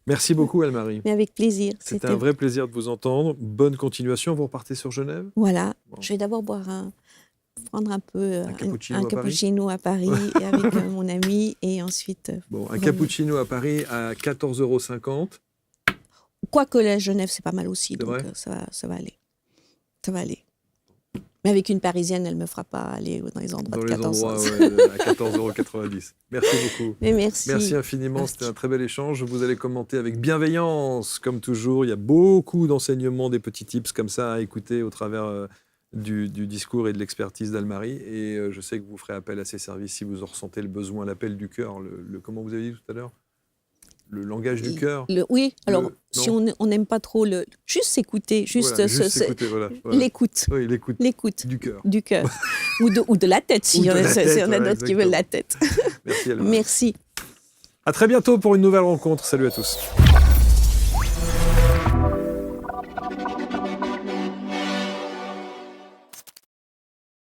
Merci beaucoup, Almarie. Mais avec plaisir. C'était un vrai plaisir de vous entendre. Bonne continuation. Vous repartez sur Genève. Voilà. Bon. Je vais d'abord prendre un peu Un cappuccino à Paris. cappuccino à Paris avec mon ami et ensuite. Bon, un cappuccino à Paris à 14,50 €. Quoique la Genève, c'est pas mal aussi. C'est Donc vrai ça va aller. Ça va aller. Mais avec une Parisienne, elle ne me fera pas aller dans les endroits Dans de les 14 endroits cents. ouais, à 14,90 €. Merci beaucoup. Mais merci. Merci infiniment, Merci. c'était un très bel échange. Vous allez commenter avec bienveillance, comme toujours. Il y a beaucoup d'enseignements, des petits tips comme ça à écouter au travers du discours et de l'expertise d'Almarie. Et je sais que vous ferez appel à ces services si vous en ressentez le besoin, l'appel du cœur. Comment vous avez dit tout à l'heure ? Le langage du cœur. Oui, alors si non on n'aime pas trop juste s'écouter, Voilà, juste écouter, voilà. l'écoute. Oui, l'écoute L'écoute du cœur. du cœur. ou de la tête, s'il y en a, voilà, d'autres qui veulent la tête. Merci Almarie. Merci. À très bientôt pour une nouvelle rencontre. Salut à tous.